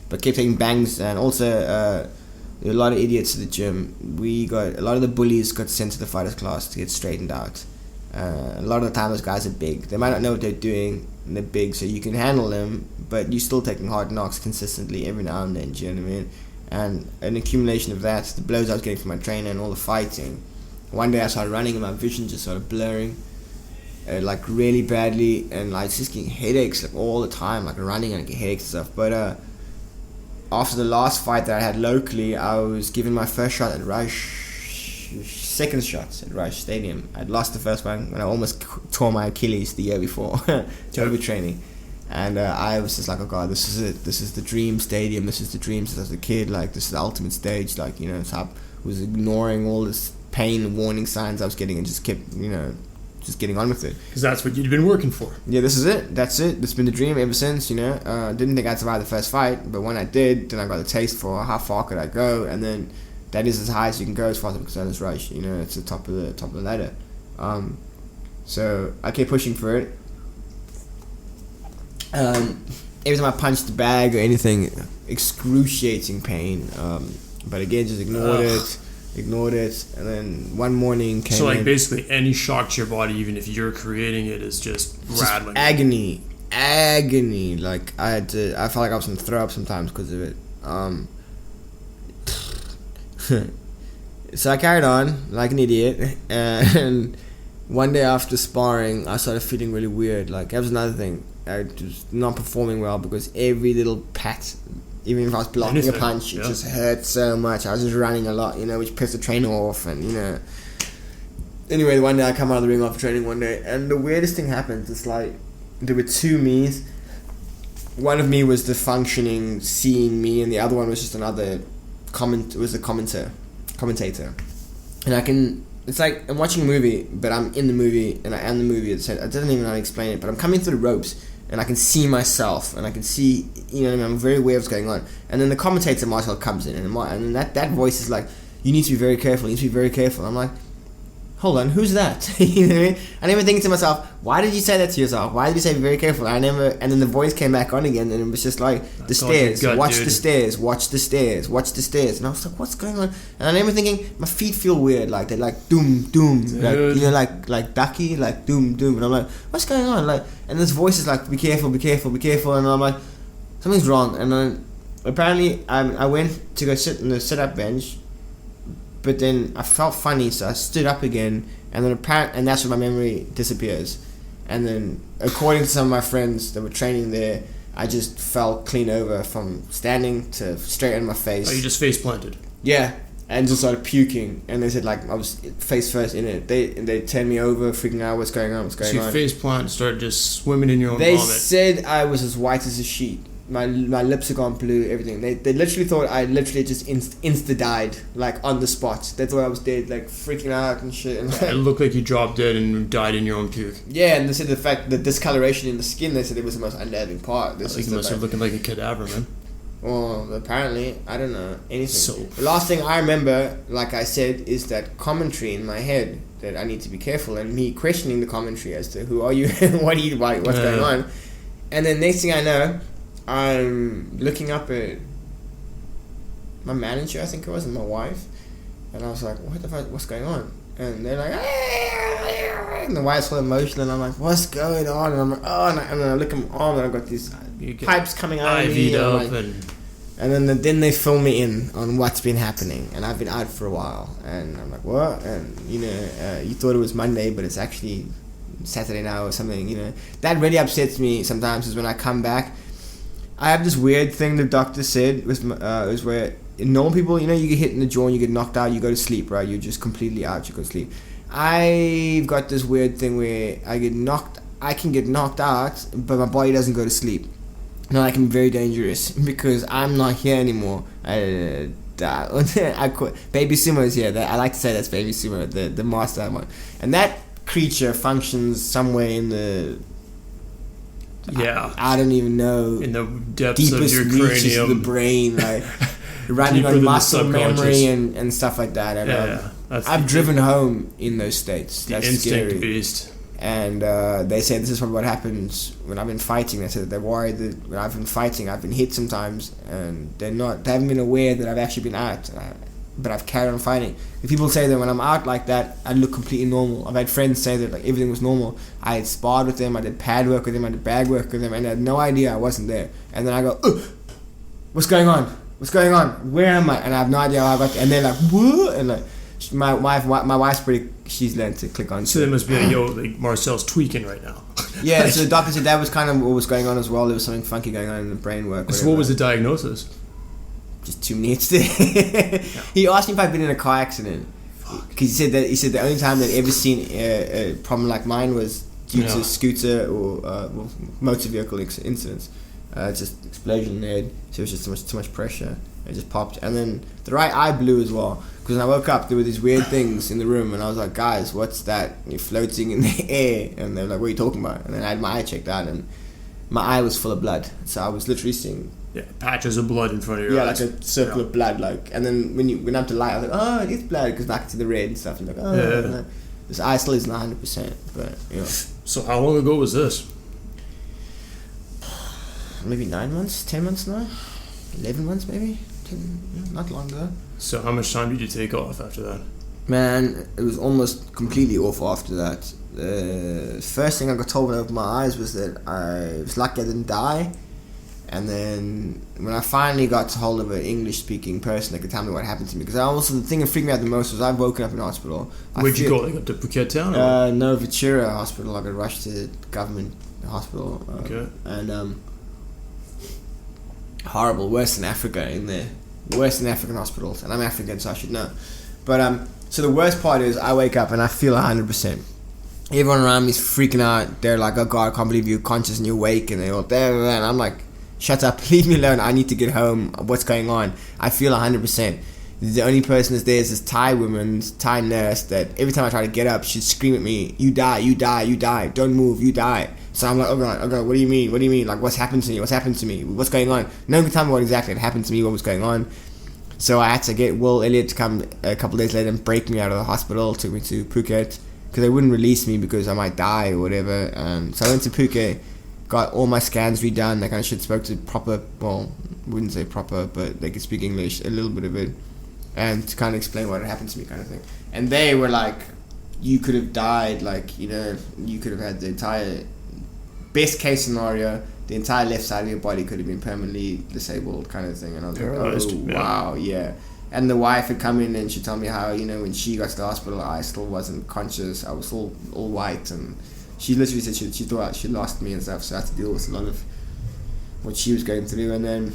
but kept taking bangs. And also there were a lot of idiots at the gym. A lot of the bullies got sent to the fighters class to get straightened out. A lot of the time those guys are big. They might not know what they're doing, and they're big, so you can handle them, but you're still taking hard knocks consistently every now and then, do you know what I mean? And an accumulation of that, the blows I was getting from my trainer and all the fighting. One day I started running and my vision just started blurring, like really badly, and like just getting headaches like all the time, like running and I get headaches and stuff. But after the last fight that I had locally, I was given my first shot at second shots at Rush Stadium. I'd lost the first one when I almost tore my Achilles the year before, overtraining. And I was just like, oh god, this is it. This is the dream stadium. This is the dream since I was a kid. Like, this is the ultimate stage. Like, you know, so I was ignoring all this pain and warning signs I was getting and just kept, you know, just getting on with it. Because that's what you'd been working for. Yeah, this is it. That's it. It's been the dream ever since, you know. Didn't think I'd survive the first fight, but when I did, then I got the taste for how far could I go, and then that is as high as you can go as far as I'm concerned as Rush. You know, it's the top of the ladder. So I kept pushing for it. Every time I punched the bag or anything, excruciating pain. But again, just ignored it, and then one morning came. So like basically any shock to your body, even if you're creating it, is just rattling. Agony. Like I felt like I was gonna throw up sometimes because of it. So I carried on like an idiot, and one day after sparring, I started feeling really weird. Like that was another thing. I was not performing well because every little pat, even if I was blocking a punch, it just hurt so much. I was just running a lot, you know, which pissed the trainer off, and you know. Anyway, one day I come out of the ring after training one day, and the weirdest thing happens. It's like there were 2 me's, one of me was the functioning, seeing me, and the other one was just another commentator. And it's like I'm watching a movie, but I'm in the movie, and I am the movie. I don't even know how to explain it, but I'm coming through the ropes, and I can see myself, and I can see, I'm very aware of what's going on. And then the commentator, Marcel, comes in, and then that voice is like, you need to be very careful, I'm like, hold on, who's that? You know what I mean? I never think to myself, why did you say that to yourself? Why did you say be very careful? And then the voice came back on again, and it was just like, the stairs, watch the stairs. And I was like, what's going on? And I remember thinking, my feet feel weird, like they're like doom, like ducky, like doom. And I'm like, what's going on? Like, and this voice is like, be careful. And I'm like, something's wrong. And then apparently I went to go sit in the sit-up bench, but then I felt funny, so I stood up again, and that's when my memory disappears. And then, according to some of my friends that were training there, I just fell clean over from standing to straight in my face. Oh, you just face planted? Yeah, and just started puking. And they said like I was face first in it. They turned me over, freaking out, what's going on. So you face plant, started just swimming in your own vomit. They said I was as white as a sheet. My lips had gone blue, everything. They literally thought I literally just insta-died, like, on the spot. They thought I was dead, like, freaking out and shit. And like, it looked like you dropped dead and died in your own puke. Yeah, and they said the discoloration in the skin, they said it was the most unnerving part. I think you must have looking like a cadaver, man. Well, apparently, I don't know, anything. So, the last thing I remember, like I said, is that commentary in my head that I need to be careful, and me questioning the commentary as to who are you, what's going on. And then next thing I know, I'm looking up at my manager, I think it was, and my wife, and I was like, what the fuck, what's going on? And they're like, and the wife's full emotional, and I'm like, what's going on? And I'm like, oh, and then I look at my arm, and I've got these pipes coming out of me, and then they fill me in on what's been happening, and I've been out for a while, and I'm like, what? And you thought it was Monday, but it's actually Saturday now or something. That really upsets me sometimes, is when I come back. I have this weird thing the doctor said was where normal people, you get hit in the jaw and you get knocked out, you go to sleep, right? You're just completely out, you go to sleep. I've got this weird thing where I can get knocked out, but my body doesn't go to sleep. Now that can be very dangerous because I'm not here anymore. Baby Sumo is here. I like to say that's Baby Sumo, the master one. And that creature functions somewhere in the... Yeah, I don't even know. In the depths of your reaches cranium, of the brain, like running on muscle memory and stuff like that. And I've driven home in those states. The That's instinct scary. beast. And they say this is probably what happens when I've been fighting. They said they're worried that when I've been fighting, I've been hit sometimes, and they haven't been aware that I've actually been out. But I've carried on fighting. If people say that when I'm out like that, I look completely normal. I've had friends say that like everything was normal. I had sparred with them, I did pad work with them, I did bag work with them, and I had no idea I wasn't there. And then I go, what's going on? Where am I? And I have no idea how I got there. And they're like, what? And like, my wife's she's learned to click on. So they must be like Marcel's tweaking right now. Yeah, so the doctor said that was kind of what was going on as well. There was something funky going on in the brain work. So what was the diagnosis? Just too many there. He asked me if I'd been in a car accident. Because he said the only time they'd ever seen a problem like mine was due to scooter or motor vehicle incidents. Just explosion in the head. So it was just too much pressure. It just popped. And then the right eye blew as well. Because when I woke up, there were these weird things in the room. And I was like, guys, what's that? You're floating in the air. And they were like, what are you talking about? And then I had my eye checked out. And my eye was full of blood. So I was literally seeing... Yeah, patches of blood in front of your eyes. Yeah, like a circle of blood, like, and then when you went up to light, I was like, oh, it's blood, because back to the red and stuff. And like, oh, this eye still isn't 100%, but So how long ago was this? Maybe 9 months, 10 months now, 11 months maybe, 10, not long ago. So how much time did you take off after that? Man, it was almost completely off after that. The first thing I got told when I opened my eyes was that I was lucky I didn't die. And then when I finally got hold of an English-speaking person that could tell me what happened to me, because the thing that freaked me out the most was I've woken up in hospital. Where'd you go? Like up to Capetown? No, Vachira Hospital. I got rushed to government hospital. Okay. And horrible, worse than Africa in there, worse than African hospitals. And I'm African, so I should know. But so the worst part is I wake up and I feel 100%. Everyone around me is freaking out. They're like, oh God, I can't believe you're conscious and you're awake. And they're all there. And I'm like, shut up, leave me alone, I need to get home, what's going on? I feel 100%. The only person that's there is this Thai woman, Thai nurse, that every time I try to get up, she'd scream at me, you die, you die, you die, don't move, you die. So I'm like, oh God, what do you mean? Like, what's happened to me? What's going on? No one could tell me what exactly had happened to me, what was going on. So I had to get Will Elliott to come a couple days later and break me out of the hospital, took me to Phuket, because they wouldn't release me because I might die or whatever. So I went to Phuket, got all my scans redone, that kind of shit, spoke to proper, well, wouldn't say proper, but they could speak English, a little bit of it, and to kind of explain what had happened to me, kind of thing. And they were like, you could have died, like, you know, you could have had the entire, best case scenario, the entire left side of your body could have been permanently disabled, kind of thing. And I was paralyzed, like, oh, wow, yeah. And the wife had come in and she'd tell me how, you know, when she got to the hospital, I still wasn't conscious, I was still all white, and she literally said she thought she lost me and stuff, so I had to deal with a lot of what she was going through. And then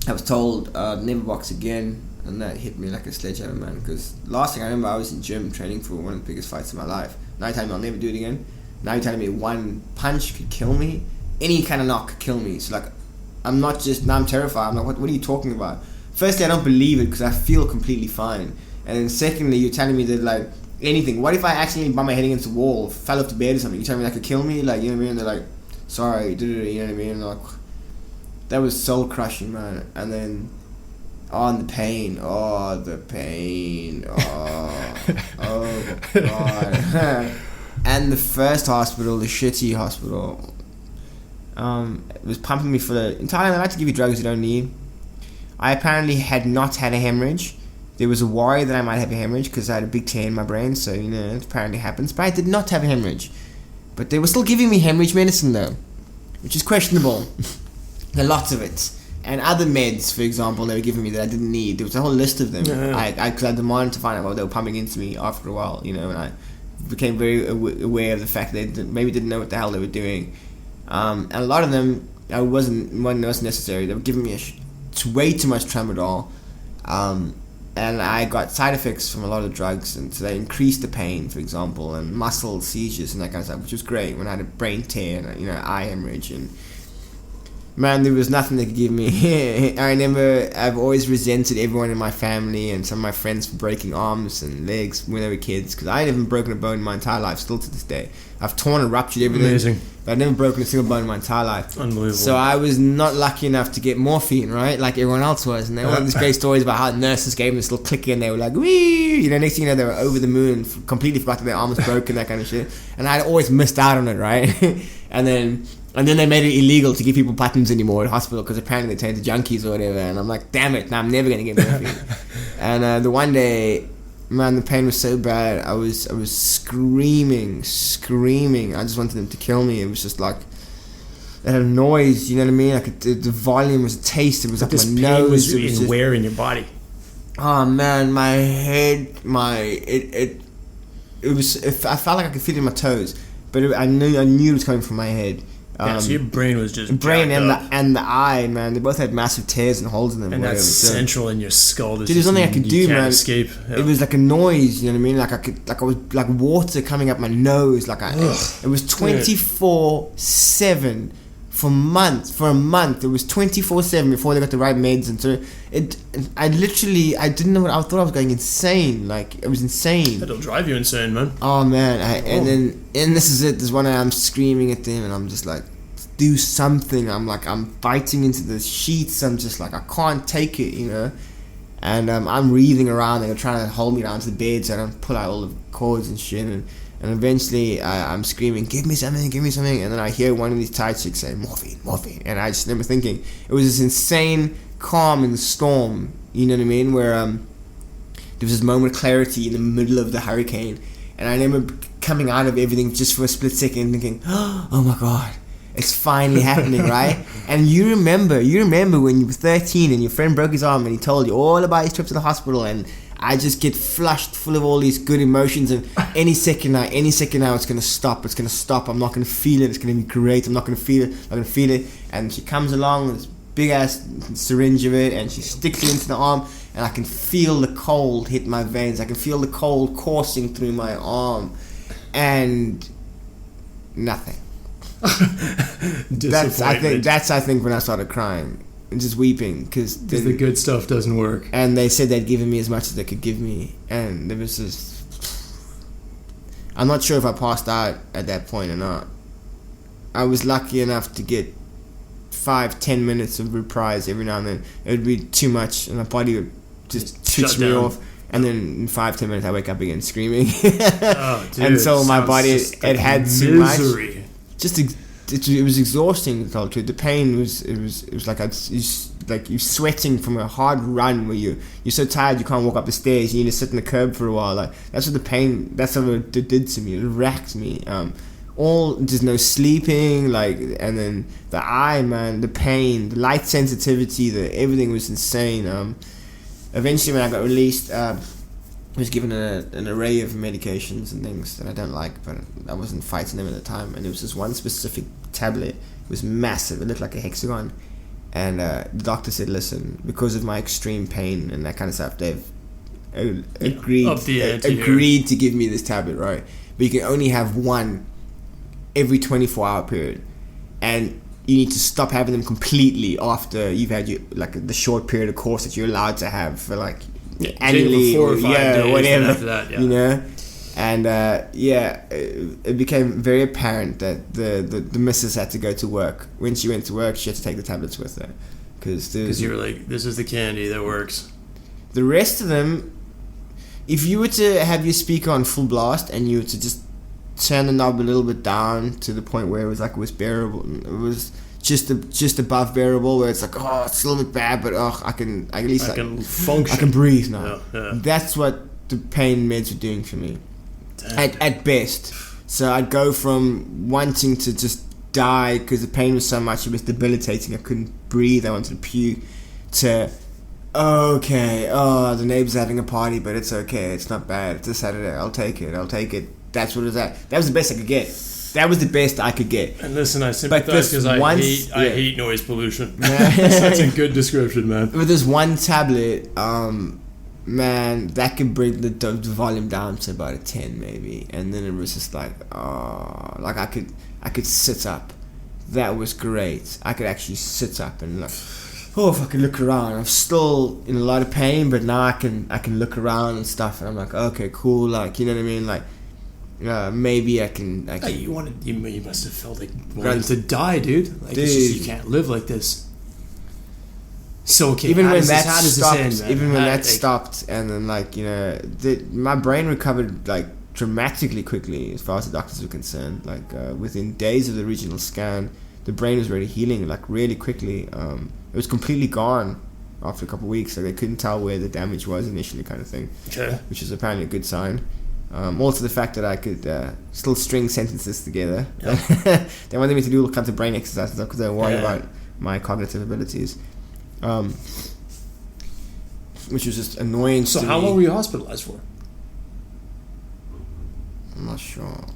I was told, never box again, and that hit me like a sledgehammer, man, because last thing I remember, I was in gym training for one of the biggest fights of my life. Now you're telling me I'll never do it again. Now you're telling me one punch could kill me. Any kind of knock could kill me. So like, I'm not just, now I'm terrified. I'm like, what are you talking about? Firstly, I don't believe it because I feel completely fine. And then secondly, you're telling me that like, anything. What if I accidentally bumped my head against the wall, fell off the bed or something? You're telling me that could kill me? Like, you know what I mean? They're like, sorry, you know what I mean? Like, that was soul crushing, man. And then, the pain, oh God. And the first hospital, the shitty hospital, it was pumping me full of, in Thailand they like to give you drugs you don't need. I apparently had not had a hemorrhage. There was a worry that I might have a hemorrhage because I had a big tear in my brain, so you know, it apparently happens, but I did not have a hemorrhage. But they were still giving me hemorrhage medicine though, which is questionable. There are lots of it. And other meds, for example, they were giving me that I didn't need. There was a whole list of them. Because I demanded to find out what they were pumping into me after a while, you know, and I became very aware of the fact that they maybe didn't know what the hell they were doing. And a lot of them, wasn't necessary. They were giving me way too much tramadol. And I got side effects from a lot of drugs, and so they increased the pain, for example, and muscle seizures and that kind of stuff, which was great when I had a brain tear and, you know, eye hemorrhage. And man, there was nothing they could give me. I remember I've always resented everyone in my family and some of my friends for breaking arms and legs when they were kids, because I ain't even broken a bone in my entire life, still to this day. I've torn and ruptured everything. Amazing. But I've never broken a single bone in my entire life. Unbelievable. So I was not lucky enough to get morphine, right, like everyone else was. And they all had these great stories about how nurses gave them this little clicker and they were like, wee! You know, next thing you know, they were over the moon and completely forgot that their arm was broken, that kind of shit. And I'd always missed out on it, right? And then they made it illegal to give people buttons anymore at hospital because apparently they turned to junkies or whatever. And I'm like, damn it, now I'm never going to get morphine. And the one day, man, the pain was so bad. I was screaming. I just wanted them to kill me. It was just like, it had a noise, you know what I mean? Like the volume was a taste. It was up my nose. Was it was where in your body? Oh man, my head, it was. I felt like I could feel it in my toes, but I knew it was coming from my head. So your brain was just brain and the eye, man. They both had massive tears and holes in them. And that's central in your skull. Dude, there's nothing I could do, man. Escape. It was like a noise, you know what I mean? Like I was like water coming up my nose. Like it was 24/7 for a month. It was 24/7 before they got the right meds, and so I didn't know what I thought. I was going insane. Like it was insane. That'll drive you insane, man. Oh man, and this is it. There's one day I'm screaming at them, and I'm just like, do something. I'm biting into the sheets. I'm just like, I can't take it, you know. And I'm wreathing around. They're trying to hold me down to the bed so I don't pull out all the cords and shit. And eventually I'm screaming, give me something. And then I hear one of these Thai chicks say, morphine. And I just remember thinking, it was this insane calm in the storm, you know what I mean? Where there was this moment of clarity in the middle of the hurricane. And I remember coming out of everything just for a split second thinking, oh my God, it's finally happening, right? And you remember when you were 13 and your friend broke his arm and he told you all about his trip to the hospital, and I just get flushed full of all these good emotions, and any second now it's gonna stop. I'm not gonna feel it. It's gonna be great. I'm not gonna feel it. And she comes along with this big ass syringe of it, and she sticks it into the arm, and I can feel the cold hit my veins. I can feel the cold coursing through my arm, and nothing. I think when I started crying and just weeping because the good stuff doesn't work. And they said they'd given me as much as they could give me, and there was just. I'm not sure if I passed out at that point or not. I was lucky enough to get 5-10 minutes of reprise every now and then. It would be too much, and my body would just switch me off. And then in 5-10 minutes, I wake up again screaming. Oh, dude, and so my body, it had too much. Just it was exhausting. The pain was like you're sweating from a hard run where you're so tired you can't walk up the stairs. You need to sit in the curb for a while. Like that's what it did to me. It racked me. Just no sleeping. Like, and then the eye, man, the pain, the light sensitivity, everything was insane. Eventually, when I got released, I was given an array of medications and things that I don't like, but I wasn't fighting them at the time. And there was this one specific tablet. It was massive. It looked like a hexagon. And the doctor said, listen, because of my extreme pain and that kind of stuff, they've agreed to give me this tablet, right? But you can only have one every 24-hour period. And you need to stop having them completely after you've had the short period of course that you're allowed to have for annually or 4 or 5 days, whatever, after that, you know. And it became very apparent that the missus had to go to work. When she went to work, she had to take the tablets with her because you were like, this is the candy that works. The rest of them, if you were to have your speaker on full blast and you were to just turn the knob a little bit down to the point where it was bearable. It was just above bearable, where it's like, oh, it's a little bit bad, but I can function. I can breathe now. Yeah. That's what the pain meds were doing for me. At best. So I'd go from wanting to just die because the pain was so much, it was debilitating. I couldn't breathe. I wanted to puke. To the neighbors are having a party, but it's okay. It's not bad. It's a Saturday. I'll take it. That's what it was at. That was the best I could get. That was the best I could get. And listen, I sympathize because I hate noise pollution. That's a good description, man. With this one tablet, man, that could bring the volume down to about a 10 maybe, and then it was just like, I could sit up. That was great. I could actually sit up and if I could look around. I'm still in a lot of pain, but now I can look around and stuff, and I'm like, okay, cool, you know what I mean, maybe I can. You must have felt like wanting to die, dude. It's just, you can't live like this. So okay, even when that stopped, and then my brain recovered dramatically quickly as far as the doctors were concerned. Within days of the regional scan, the brain was already healing really quickly. It was completely gone after a couple of weeks. They couldn't tell where the damage was initially, kind of thing. Okay. Which is apparently a good sign. Also the fact that I could still string sentences together. Yep. They wanted me to do all kinds of brain exercises because they were worried about my cognitive abilities, which was just annoying. So how long were you hospitalized for? I'm not sure.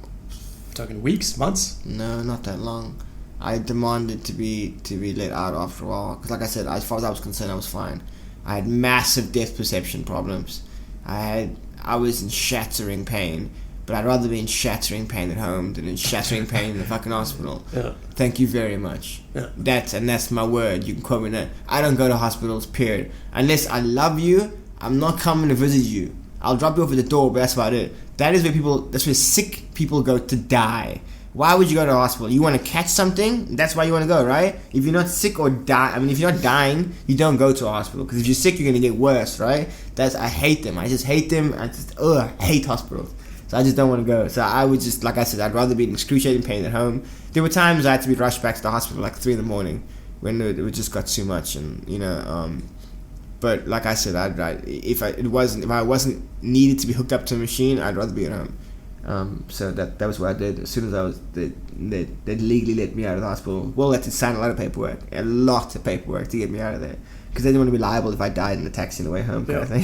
Talking weeks, months? No, not that long. I demanded to be let out after a while because, like I said, as far as I was concerned, I was fine. I had massive depth perception problems. I was in shattering pain, but I'd rather be in shattering pain at home than in shattering pain in the fucking hospital. Yeah. Thank you very much. Yeah. That's my word. You can quote me that. I don't go to hospitals, period. Unless I love you, I'm not coming to visit you. I'll drop you off at the door, but that's about it. That's where sick people go to die. Why would you go to a hospital? You want to catch something? That's why you want to go, right? If you're not sick or if you're not dying, you don't go to a hospital. Because if you're sick, you're going to get worse, right? I hate them. I just hate them. I hate hospitals. So I just don't want to go. So I would just, like I said, I'd rather be in excruciating pain at home. There were times I had to be rushed back to the hospital 3 a.m. when it just got too much, and but like I said, if I wasn't needed to be hooked up to a machine, I'd rather be at home. So that was what I did. As soon as they legally let me out of the hospital. Well, I had to sign a lot of paperwork to get me out of there because they didn't want to be liable if I died in the taxi on the way home, kind of thing.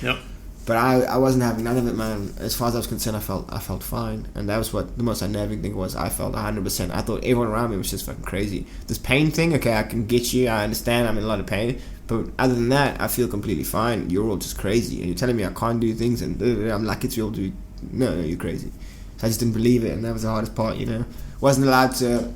Yep. But I wasn't having none of it, man. As far as I was concerned, I felt fine, and that was what the most unnerving thing was. I felt 100%. I thought everyone around me was just fucking crazy. This pain thing, okay, I can get you. I understand. I'm in a lot of pain, but other than that, I feel completely fine. You're all just crazy, and you're telling me I can't do things, and I'm lucky to be able to. No, you're crazy. So I just didn't believe it, and that was the hardest part, you know. Wasn't allowed to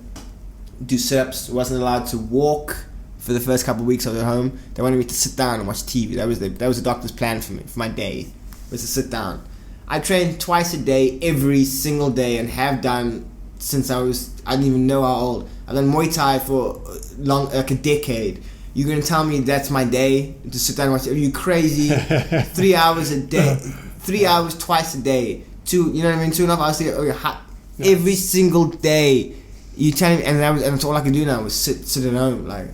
do sit-ups, wasn't allowed to walk for the first couple of weeks I was at home. They wanted me to sit down and watch TV. That was the doctor's plan for me, for my day, was to sit down. I trained twice a day, every single day, and have done since I didn't even know how old. I've done Muay Thai for like a decade. You're going to tell me that's my day, to sit down and watch it? Are you crazy? 3 hours a day, 3 hours twice a day. You know what I mean? 2.5 hours a day, every single day. You tell me, and that's all I could do now was sit at home, like.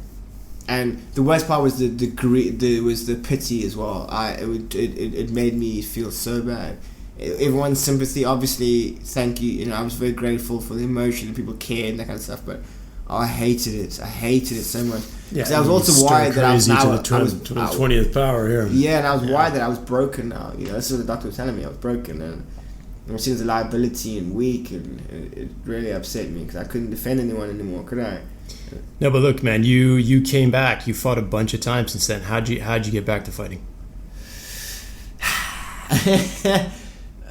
And the worst part was the pity as well. It made me feel so bad. Everyone's sympathy, obviously, thank you. You know, I was very grateful for the emotion and people cared and that kind of stuff. But I hated it so much. Because I was also worried that I was now to the 20th power here. Yeah, and I was worried that I was broken now. You know, this is what the doctor was telling me. I was broken, and I was seen as a liability and weak, and it really upset me because I couldn't defend anyone anymore, could I? No, but look, man, you came back. You fought a bunch of times since then. How'd you get back to fighting?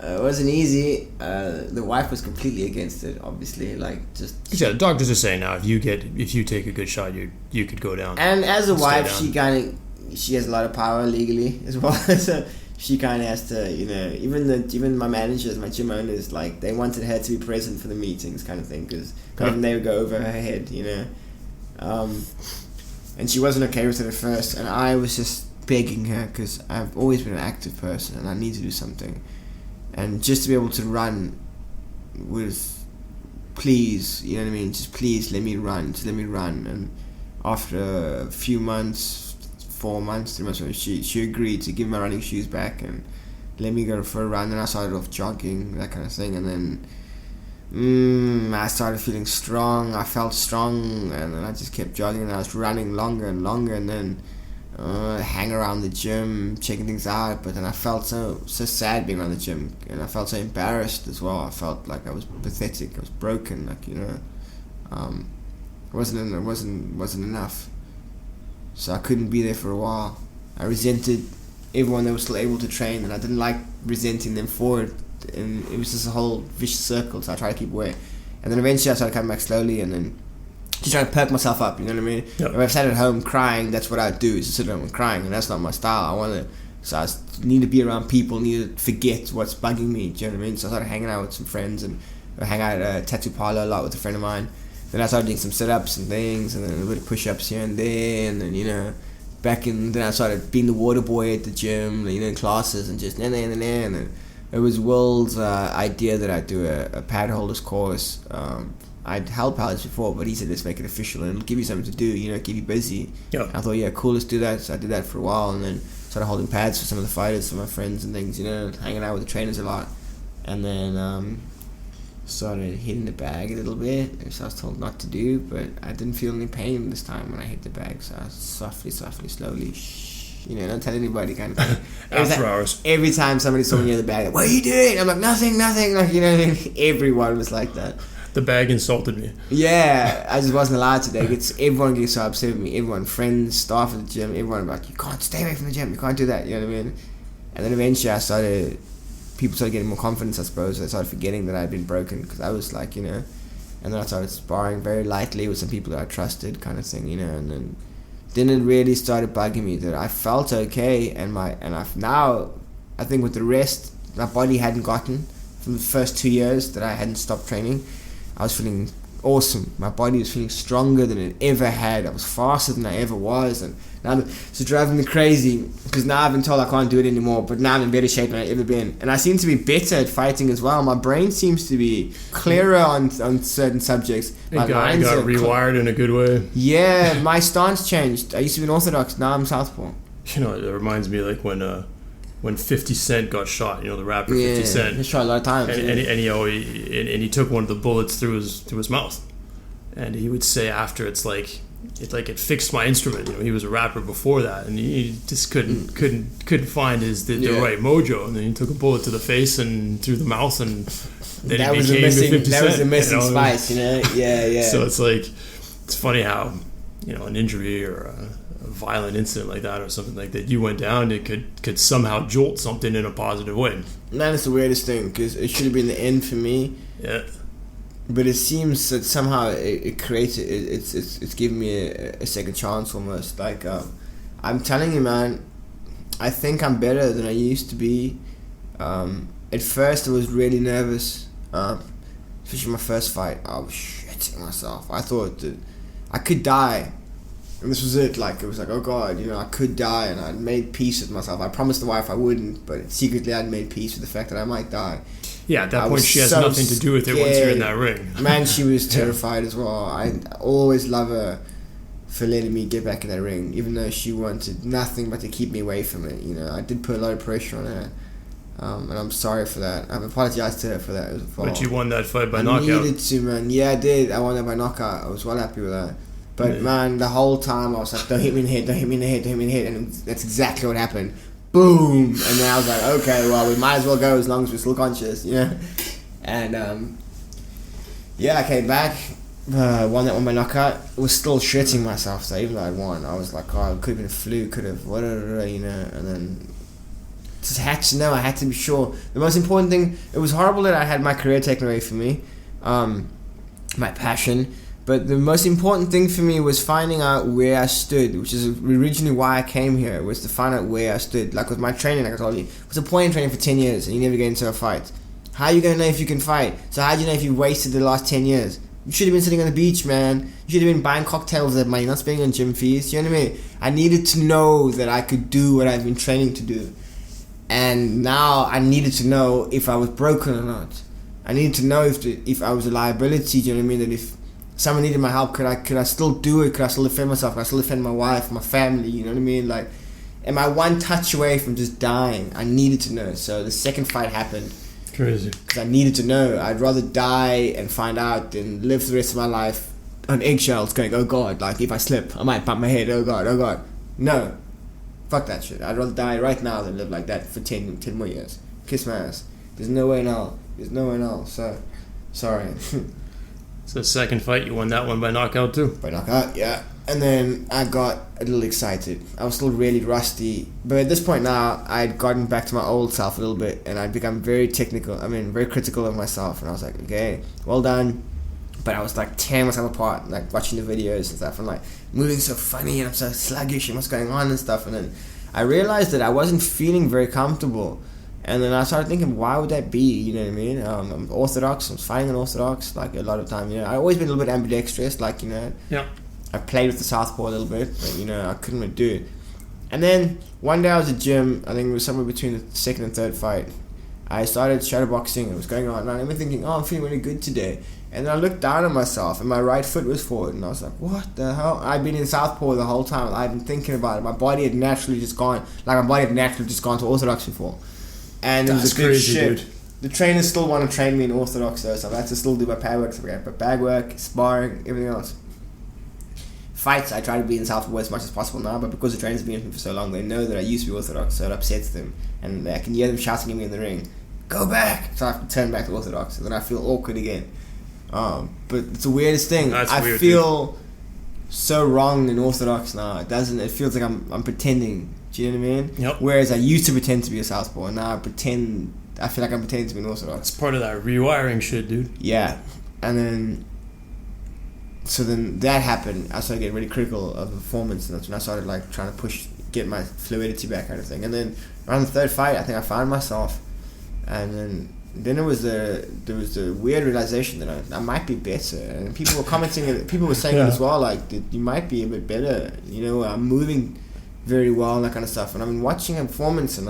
It wasn't easy. The wife was completely against it, obviously. Like, just yeah, the doctors are saying now if you take a good shot, you could go down. And as a wife, she has a lot of power legally as well. So she kind of has to, you know, even my managers, my gym owners, like, they wanted her to be present for the meetings, kind of thing, because even they would go over her head, you know. And she wasn't okay with it at first, and I was just begging her because I've always been an active person and I need to do something. And just to be able to run with, please, you know what I mean? Just please let me run. And after a few months, 4 months, she agreed to give my running shoes back and let me go for a run. And I started off jogging, that kind of thing. And then I started feeling strong. I felt strong, and then I just kept jogging. And I was running longer and longer, and then hang around the gym, checking things out. But then I felt so sad being around the gym, and I felt so embarrassed as well. I felt like I was pathetic. I was broken, like, you know. It wasn't enough. So I couldn't be there for a while. I resented everyone that was still able to train, and I didn't like resenting them for it. And it was just a whole vicious circle. So I tried to keep away, and then eventually I started coming back slowly, and then just trying to perk myself up, you know what I mean? Yep. If I sat at home crying, that's what I'd do, is to sit at home and crying, and that's not my style. So I need to be around people, need to forget what's bugging me, do you know what I mean? So I started hanging out with some friends, and I hang out at a tattoo parlor a lot with a friend of mine. Then I started doing some sit-ups and things, and then a bit of push-ups here and there, and then, you know, then I started being the water boy at the gym, you know, in classes, and just and then it was Will's idea that I do a pad holders course. I'd held pads before, but he said, let's make it official and it'll give you something to do, you know, keep you busy. Yep. I thought, yeah, cool, let's do that. So I did that for a while, and then started holding pads for some of the fighters, for my friends and things, you know, hanging out with the trainers a lot. And then started hitting the bag a little bit, which I was told not to do, but I didn't feel any pain this time when I hit the bag, so I was softly, slowly, you know, don't tell anybody, kind of thing. After hours. Every time somebody saw me near the bag, like, what are you doing? I'm like, nothing, like, you know what I mean? Everyone was like that. The bag insulted me. Yeah, I just wasn't allowed to. Everyone gets so upset with me. Everyone, friends, staff at the gym, everyone like, you can't stay away from the gym. You can't do that. You know what I mean? And then eventually people started getting more confidence, I suppose. I started forgetting that I had been broken, because I was like, you know, and then I started sparring very lightly with some people that I trusted, kind of thing, you know, and then it really started bugging me that I felt okay, and I've now, I think with the rest, my body hadn't gotten from the first 2 years that I hadn't stopped training. I was feeling awesome. My body was feeling stronger than it ever had. I was faster than I ever was, and now it's driving me crazy, because now I've been told I can't do it anymore, but now I'm in better shape than I've ever been, and I seem to be better at fighting as well. My brain seems to be clearer on certain subjects. My lines got rewired in a good way. Yeah, my stance changed. I used to be an orthodox, now I'm southpaw. You know, it reminds me like when 50 Cent got shot, you know, the rapper 50 Cent. He shot a lot of times. And he took one of the bullets through his mouth. And he would say after, it fixed my instrument. You know, he was a rapper before that, and he just couldn't find the right mojo. And then he took a bullet to the face and through the mouth, and then that was the missing spice, you know? Yeah. So it's funny how, you know, an injury or a violent incident like that or something like that, you went down, it could somehow jolt something in a positive way. Man, it's the weirdest thing, because it should have been the end for me. Yeah. But it seems that somehow it creates it's giving me a second chance almost. Like I'm telling you, man, I think I'm better than I used to be. At first I was really nervous, especially my first fight. I was shitting myself. I thought that I could die, and this was it. Like, it was like, oh God, I could die, and I'd made peace with myself. I promised the wife I wouldn't, but secretly I'd made peace with the fact that I might die. Yeah, at that point she has nothing to do with it once you're in that ring. Man, she was terrified as well. I always love her for letting me get back in that ring, even though she wanted nothing but to keep me away from it. I did put a lot of pressure on her, and I'm sorry for that. I've apologized to her for that as well. But you won that fight by knockout. knockout. I needed to, man. Yeah, I did. I won that by knockout. I was well happy with that. But man, the whole time I was like, don't hit me in the head, don't hit me in the head, don't hit me in the head, and that's exactly what happened. Boom! And then I was like, okay, well, we might as well go as long as we're still conscious, And I came back, won that one by knockout. I was still shitting myself, so even though I'd won, I was like, oh, it could have been a fluke, could have whatever, and then just had to know, I had to be sure. The most important thing, it was horrible that I had my career taken away from me, my passion. But the most important thing for me was finding out where I stood, which is originally why I came here, was to find out where I stood. Like with my training, like I told you, what's the point in training for 10 years and you never get into a fight? How are you going to know if you can fight? So how do you know if you wasted the last 10 years? You should have been sitting on the beach, man. You should have been buying cocktails with that money, not spending on gym fees. You know what I mean? I needed to know that I could do what I've been training to do. And now I needed to know if I was broken or not. I needed to know if I was a liability, do you know what I mean? That if someone needed my help, could I still do it? Could I still defend myself? Could I still defend my wife, my family? You know what I mean? Like, am I one touch away from just dying? I needed to know. So the second fight happened. Crazy. Because I needed to know. I'd rather die and find out than live the rest of my life on eggshells going, oh God, like if I slip, I might bump my head, oh God, oh God. No. Fuck that shit. I'd rather die right now than live like that for 10 more years. Kiss my ass. There's no way in hell. There's no way in hell. So, sorry. So the second fight, you won that one by knockout too? By knockout, yeah. And then I got a little excited. I was still really rusty. But at this point now, I'd gotten back to my old self a little bit. And I'd become very very critical of myself. And I was like, okay, well done. But I was like tearing myself apart, like watching the videos and stuff. And like, moving so funny and I'm so sluggish and what's going on and stuff. And then I realized that I wasn't feeling very comfortable. And then I started thinking, why would that be? You know what I mean? I'm Orthodox. I'm fighting unorthodox. Like a lot of time, I've always been a little bit ambidextrous. Like, Yeah. I played with the southpaw a little bit, but I couldn't really do it. And then one day I was at the gym. I think it was somewhere between the second and third fight. I started shadowboxing. It was going on, and I remember thinking, oh, I'm feeling really good today. And then I looked down at myself, and my right foot was forward, and I was like, what the hell? I'd been in southpaw the whole time. I'd been thinking about it. My body had naturally just gone to orthodox before. And it was a big crazy, shit. dude. The trainers still want to train me in orthodox though, so I had to still do my pad work. So I got bag work, sparring, everything else. Fights, I try to be in southpaw as much as possible now, but because the trainers have been with me for so long, they know that I used to be orthodox, so it upsets them. And I can hear them shouting at me in the ring, go back! So I have to turn back to orthodox, and then I feel awkward again. But it's the weirdest thing. I feel so wrong in orthodox now. It feels like I'm pretending. Do you know what I mean? Yep. Whereas I used to pretend to be a southpaw, and now I feel like I'm pretending to be an orthodox. It's part of that rewiring shit, dude. Yeah. And then that happened. I started getting really critical of the performance, and that's when I started like trying to get my fluidity back, kind of thing. And then around the third fight, I think I found myself, and then there was the weird realization that I might be better, and people were commenting, people were saying it as well, like that you might be a bit better. I'm moving very well and that kind of stuff. And I've been watching a performance, and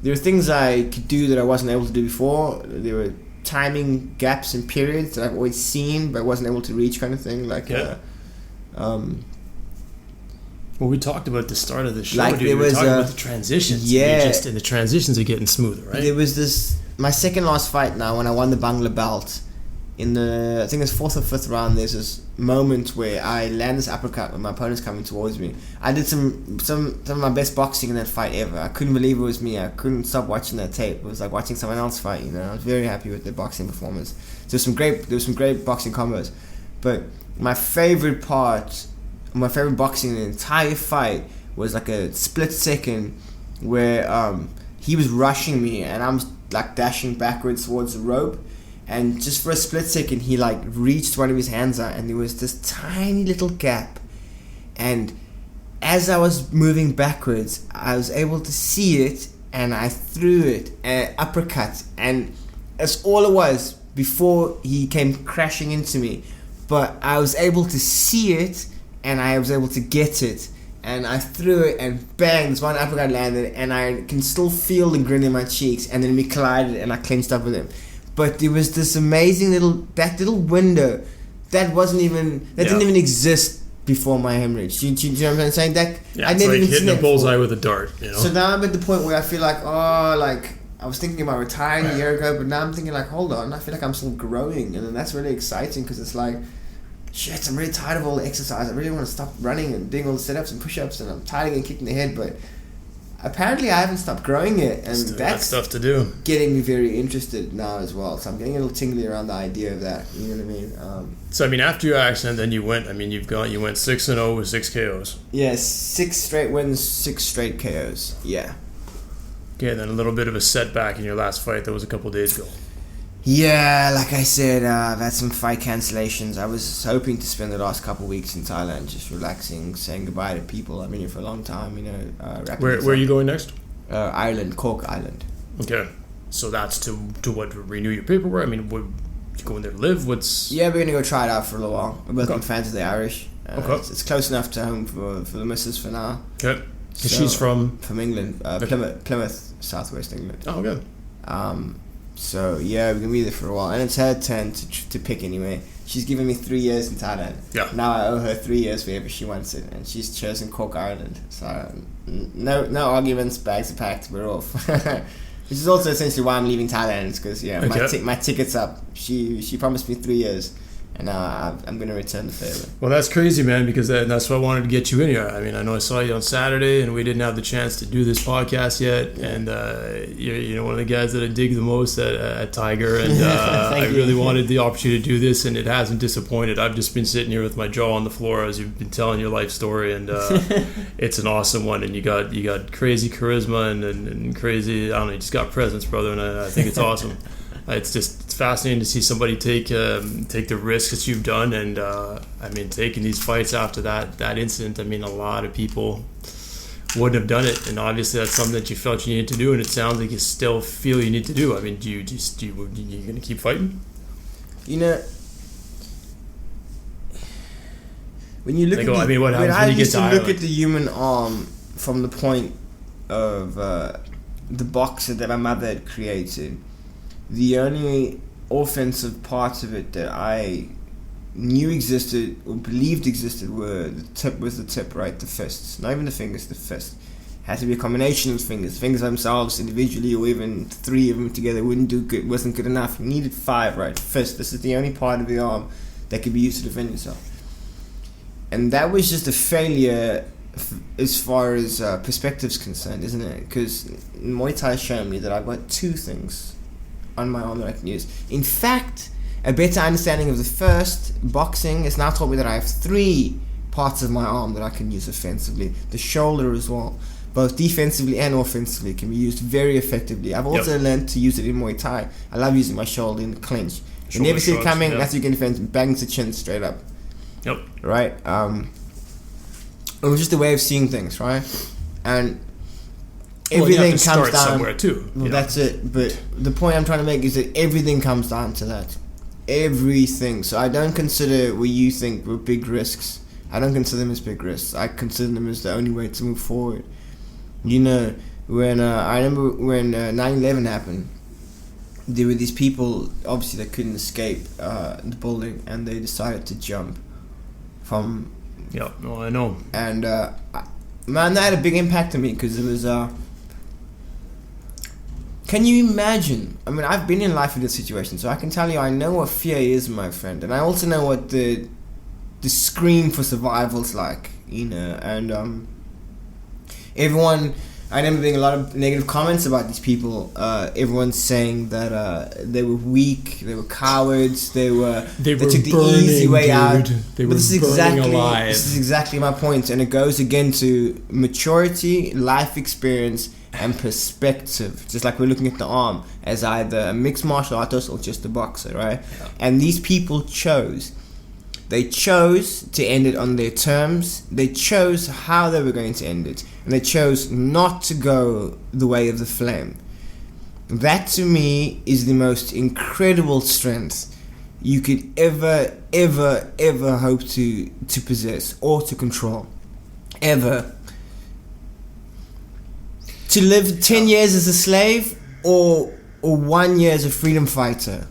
there were things I could do that I wasn't able to do before. There were timing gaps and periods that I've always seen but wasn't able to reach, kind of thing. Like, well, we talked about the start of the show, like dude. We were talking about the transitions. Yeah. And the transitions are getting smoother, right? There was my second last fight now when I won the Bangla belt. In the, I think it's fourth or fifth round, there's this moment where I land this uppercut when my opponent's coming towards me. I did some of my best boxing in that fight ever. I couldn't believe it was me. I couldn't stop watching that tape. It was like watching someone else fight. I was very happy with the boxing performance. There was some great boxing combos, but my favorite part my favorite boxing in the entire fight was like a split second where he was rushing me and I'm like dashing backwards towards the rope, and just for a split second he like reached one of his hands out and there was this tiny little gap, and as I was moving backwards I was able to see it, and I threw it an uppercut, and that's all it was before he came crashing into me. But I was able to see it and I was able to get it, and I threw it and bang, this one uppercut landed, and I can still feel the grin in my cheeks, and then we collided and I clinched up with him. But there was this amazing little window that didn't even exist before my hemorrhage. Do you know what I'm saying? That yeah, it's like hitting a bullseye with a dart, you know? So now I'm at the point where I feel like, I was thinking about retiring a year ago, but now I'm thinking like, hold on, I feel like I'm still growing, and then that's really exciting because it's like, shit, I'm really tired of all the exercise. I really want to stop running and doing all the sit-ups and push-ups, and I'm tired of getting kicked in the head, but apparently I haven't stopped growing yet, and that's stuff to do. Getting me very interested now as well. So I'm getting a little tingly around the idea of that. You know what I mean? So I mean, after your accident, then you went 6-0 with 6 KOs. Yeah, 6 straight wins, 6 straight KOs. Yeah. Okay, then a little bit of a setback in your last fight. That was a couple days ago. Yeah, like I said, I've had some fight cancellations. I was hoping to spend the last couple of weeks in Thailand, just relaxing, saying goodbye to people. I've been here for a long time, you know. Where are you going next? Ireland, Cork Island. Okay, so that's to what, renew your paperwork? I mean, you going there to live? Yeah, we're gonna go try it out for a little while. We're both fans of the Irish. Okay. It's close enough to home for the missus for now. Okay. So, she's from England, Plymouth, southwest England. Oh, good. So yeah, we're gonna be there for a while, and it's her turn to pick anyway. She's given me 3 years in Thailand. Yeah. Now I owe her 3 years wherever she wants it, and she's chosen Cork Island. So no arguments, bags are packed, we're off. Which is also essentially why I'm leaving Thailand, because my ticket's up. She promised me 3 years. And now I'm going to return the favor. Well, that's crazy, man, because that's why I wanted to get you in here. I mean, I know I saw you on Saturday, and we didn't have the chance to do this podcast yet. Yeah. And you're one of the guys that I dig the most at Tiger. And I really wanted the opportunity to do this, and it hasn't disappointed. I've just been sitting here with my jaw on the floor as you've been telling your life story, and it's an awesome one. And you got crazy charisma and crazy, I don't know, you just got presence, brother, and I think it's awesome. It's fascinating to see somebody take the risks that you've done, and I mean, taking these fights after that incident. I mean, a lot of people wouldn't have done it, and obviously that's something that you felt you needed to do, and it sounds like you still feel you need to do. I mean, you gonna keep fighting? You know, when you look what happens when you get to look at the human arm from the point of the boxer that my mother had created. The only offensive parts of it that I knew existed or believed existed were the tip, right? The fists. Not even the fingers, the fist. It had to be a combination of fingers. Fingers themselves individually or even 3 of them together wasn't good enough. You needed 5, right? Fist. This is the only part of the arm that could be used to defend yourself. And that was just a failure as far as perspective's concerned, isn't it? Because Muay Thai has shown me that I've got 2 things on my arm that I can use. In fact, a better understanding of the first, boxing, has now taught me that I have 3 parts of my arm that I can use offensively. The shoulder as well, both defensively and offensively, can be used very effectively. I've also learned to use it in Muay Thai. I love using my shoulder in the clinch. You never see it coming, that's how you can defend, bangs the chin straight up. Yep. Right? It was just a way of seeing things, right? And everything comes down somewhere too. Well, that's it. But the point I'm trying to make is that everything comes down to that. Everything. So I don't consider what you think were big risks. I don't consider them as big risks. I consider them as the only way to move forward. You know, when I remember when 9/11 happened, there were these people obviously that couldn't escape the building, and they decided to jump from. Yeah. No, I know. And man, that had a big impact on me because it was. Can you imagine? I mean, I've been in life in this situation, so I can tell you I know what fear is, my friend. And I also know what the scream for survival's like, you know. And everyone I remember being a lot of negative comments about these people. Everyone's saying that they were weak, they were cowards, they took the easy way out. But this is exactly my point, and it goes again to maturity, life experience, and perspective. Just like we're looking at the arm as either a mixed martial artist or just a boxer, right? Yeah. And these people chose to end it on their terms. They chose how they were going to end it, and they chose not to go the way of the flame. That to me is the most incredible strength you could ever hope to possess or to control. Ever. To live 10 years as a slave or 1 year as a freedom fighter.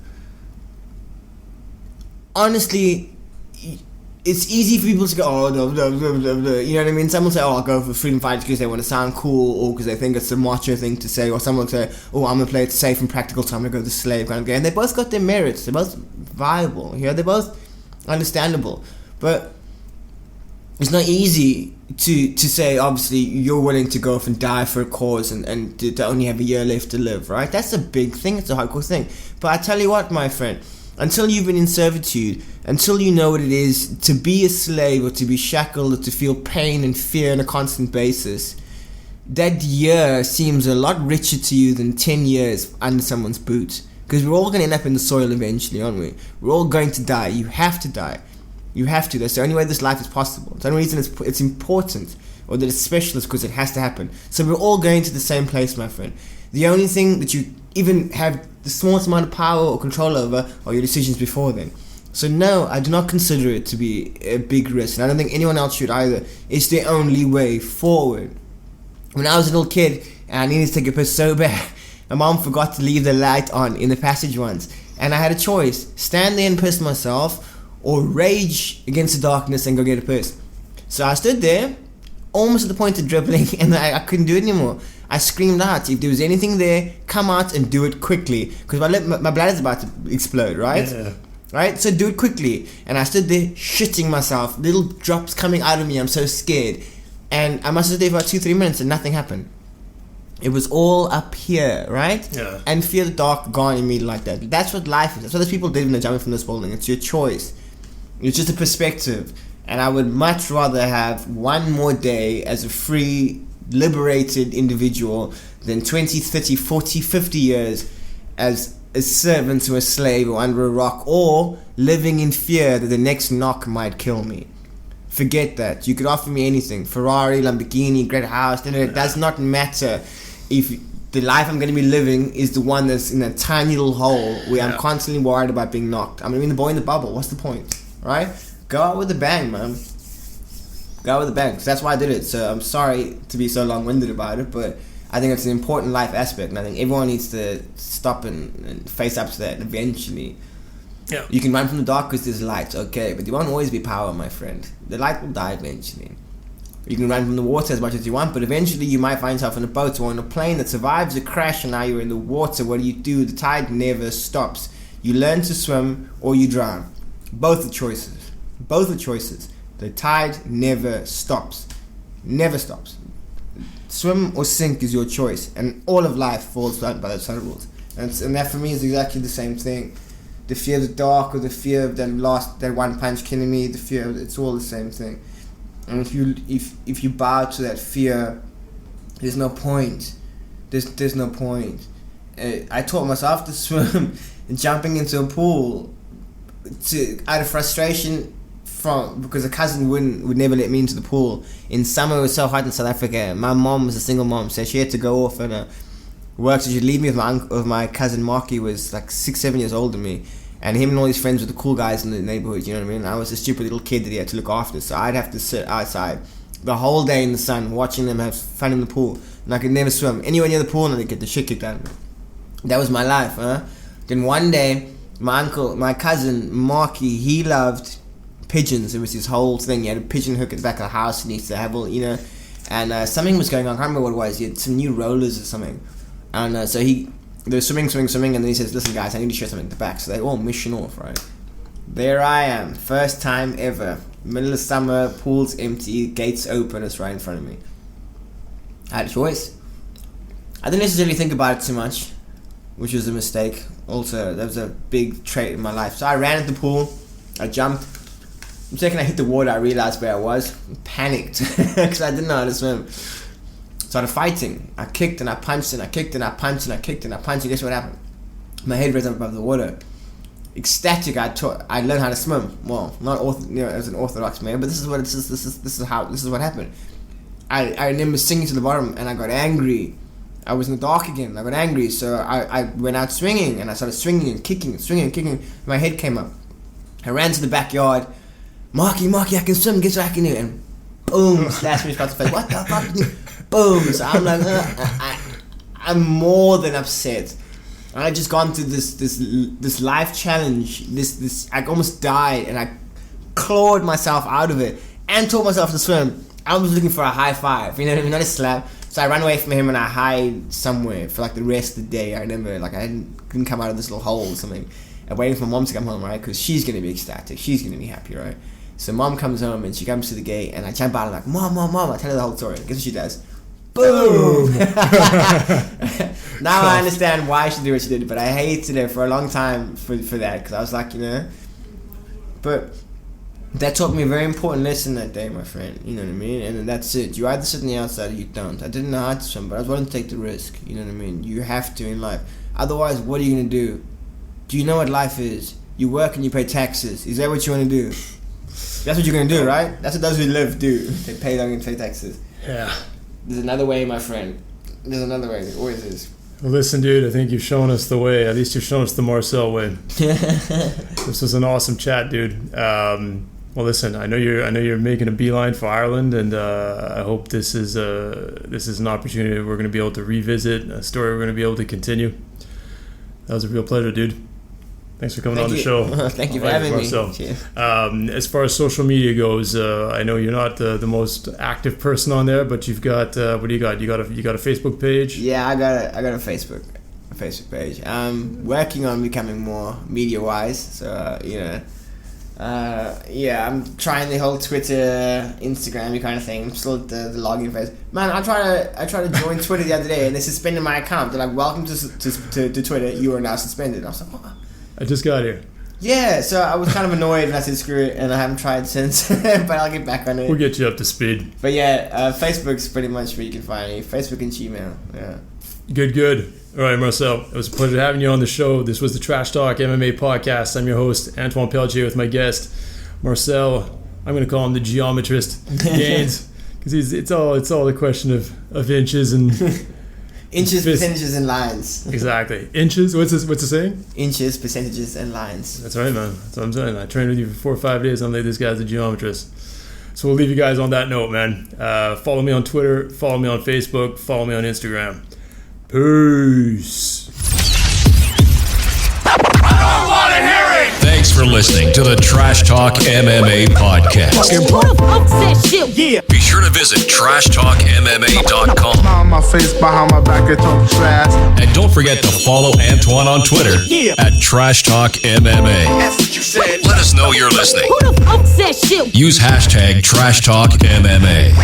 Honestly, it's easy for people to go, oh, no, you know what I mean? Some will say, oh, I'll go for freedom fighters because they want to sound cool, or because they think it's a macho thing to say, or someone will say, oh, I'm going to play it safe and practical, so I'm going to go the slave kind of game. And they both got their merits. They're both viable. You know, they're both understandable. But it's not easy to say, obviously, you're willing to go off and die for a cause and to only have a year left to live, right? That's a big thing. It's a hardcore thing. But I tell you what, my friend, until you've been in servitude, until you know what it is to be a slave or to be shackled or to feel pain and fear on a constant basis, that year seems a lot richer to you than 10 years under someone's boot. Because we're all going to end up in the soil eventually, aren't we? We're all going to die. You have to die. You have to. That's the only way this life is possible. It's the only reason it's important, or that it's special, is because it has to happen. So we're all going to the same place, my friend. The only thing that you even have the smallest amount of power or control over are your decisions before then. So no, I do not consider it to be a big risk, and I don't think anyone else should either. It's the only way forward. When I was a little kid and I needed to take a piss so bad, my mom forgot to leave the light on in the passage once, and I had a choice: stand there and piss myself, or rage against the darkness and go get a piss. So I stood there, almost at the point of dribbling, and I couldn't do it anymore. I screamed out, if there was anything there, come out and do it quickly, because my bladder's about to explode, right? Yeah. Right? So do it quickly. And I stood there shitting myself, little drops coming out of me, I'm so scared. And I must have stood there for about 2-3 minutes and nothing happened. It was all up here, right? Yeah. And fear the dark gone immediately like that. That's what life is. That's what those people did when they're jumping from this building. It's your choice. It's just a perspective. And I would much rather have one more day as a free, liberated individual than 20, 30, 40, 50 years as a servant to a slave or under a rock, or living in fear that the next knock might kill me. Forget that. You could offer me anything. Ferrari, Lamborghini, great house. It does not matter if the life I'm going to be living is the one that's in a tiny little hole where I'm constantly worried about being knocked. I'm the boy in the bubble. What's the point? Right? Go out with a bang, man. Go out with a bang. Because that's why I did it. So I'm sorry to be so long-winded about it, but I think it's an important life aspect, and I think everyone needs to stop and face up to that eventually. Yeah. You can run from the dark because there's light, okay, but there won't always be power, my friend. The light will die eventually. You can run from the water as much as you want, but eventually you might find yourself in a boat or on a plane that survives a crash, and now you're in the water. What do? The tide never stops. You learn to swim or you drown. Both are choices. Both are choices. The tide never stops. Never stops. Swim or sink is your choice, and all of life falls by those same rules. And that for me is exactly the same thing. The fear of the dark, or the fear of that one punch killing me, the fear of it's all the same thing. And if you bow to that fear, there's no point. There's no point. I taught myself to swim, jumping into a pool out of frustration because a cousin would never let me into the pool. In summer it was so hot in South Africa. My mom was a single mom, so she had to go off and work. So she'd leave me with my cousin Marky, was like 6-7 years older than me, and him and all his friends were the cool guys in the neighborhood. You know what I mean? I was a stupid little kid that he had to look after, so I'd have to sit outside the whole day in the sun watching them have fun in the pool, and I could never swim anywhere near the pool, and I'd get the shit kicked out of me. That was my life, huh? Then one day, my cousin Marky, he loved pigeons. It was his whole thing. He had a pigeon hook at the back of the house, and he used to have all, and something was going on. I can't remember what it was. He had some new rollers or something, and so they were swimming, and then he says, "Listen, guys, I need to show something at the back." So they all mission off, right? There I am, first time ever, middle of summer, pool's empty, gates open, it's right in front of me. I had a choice. I didn't necessarily think about it too much, which was a mistake. Also, that was a big trait in my life. So I ran at the pool, I jumped. The second I hit the water, I realized where I was. Panicked because I didn't know how to swim. Started fighting. I kicked and I punched and I kicked and I punched and I kicked and I punched. And guess what happened? My head rose up above the water. Ecstatic, I learned how to swim. Well, not as an orthodox man, but this is what happened. I remember sinking to the bottom and I got angry. I was in the dark again. I got angry, so I went out swinging and I started swinging and kicking, swinging and kicking. My head came up. I ran to the backyard. Marky, I can swim. Guess what I can do? And boom, slashed me across the face. What the fuck? Boom. So I'm like, I'm more than upset. I just gone through this life challenge. This I almost died, and I clawed myself out of it and taught myself to swim. I was looking for a high five, you know what I mean? Not a slap. So I ran away from him and I hid somewhere for like the rest of the day. I remember like I couldn't come out of this little hole or something. I'm waiting for mom to come home, right? Because she's gonna be ecstatic. She's gonna be happy, right? So mom comes home and she comes to the gate and I jump out and I'm like, mom. I tell her the whole story. Guess what she does? Boom! Now I understand why she did what she did, but I hated her for a long time for that, because I was like, but that taught me a very important lesson that day, my friend, you know what I mean? And that's it. You either sit on the outside or you don't. I didn't know how to swim, but I was willing to take the risk, you know what I mean? You have to in life. Otherwise, what are you going to do? Do you know what life is? You work and you pay taxes. Is that what you want to do? That's what you're going to do, right? That's what those who live do. They pay long and pay taxes. Yeah. There's another way, my friend. There's another way. There always is. Well, listen, dude, I think you've shown us the way. At least you've shown us the Marcel way. This was an awesome chat, dude. Well, listen, I know you're making a beeline for Ireland, and I hope this is an opportunity we're going to be able to revisit, a story we're going to be able to continue. That was a real pleasure, dude. Thanks for coming on the show. Thank you for having me. As far as social media goes, I know you're not the most active person on there, but you've got what do you got? You got a Facebook page? Yeah, I got a Facebook page. I'm working on becoming more media wise, so I'm trying the whole Twitter, Instagram kind of thing. I'm still at the login phase. Man, I tried to join Twitter the other day and they suspended my account. They're like, welcome to Twitter, you are now suspended. I was like, what? I just got here. Yeah, so I was kind of annoyed and I said screw it, and I haven't tried since, but I'll get back on it. We'll get you up to speed. But yeah, Facebook's pretty much where you can find me. Facebook and Gmail, yeah. Good. All right, Marcel, it was a pleasure having you on the show. This was the Trash Talk MMA podcast. I'm your host, Antoine Pelletier, with my guest, Marcel. I'm going to call him the geometrist, Gaines, because it's all a question of inches and... Inches, percentages, and lines. Exactly. Inches? What's the saying? Inches, percentages, and lines. That's right, man. That's what I'm saying. I trained with you for 4 or 5 days. I'm like, this guy's a geometrist. So we'll leave you guys on that note, man. Follow me on Twitter. Follow me on Facebook. Follow me on Instagram. Peace. Thanks for listening to the Trash Talk MMA podcast. Be sure to visit trashtalkmma.com. On my face, behind my back, and talk trash. And don't forget to follow Antoine on Twitter at Trash Talk MMA. Let us know you're listening. Use hashtag Trash Talk MMA.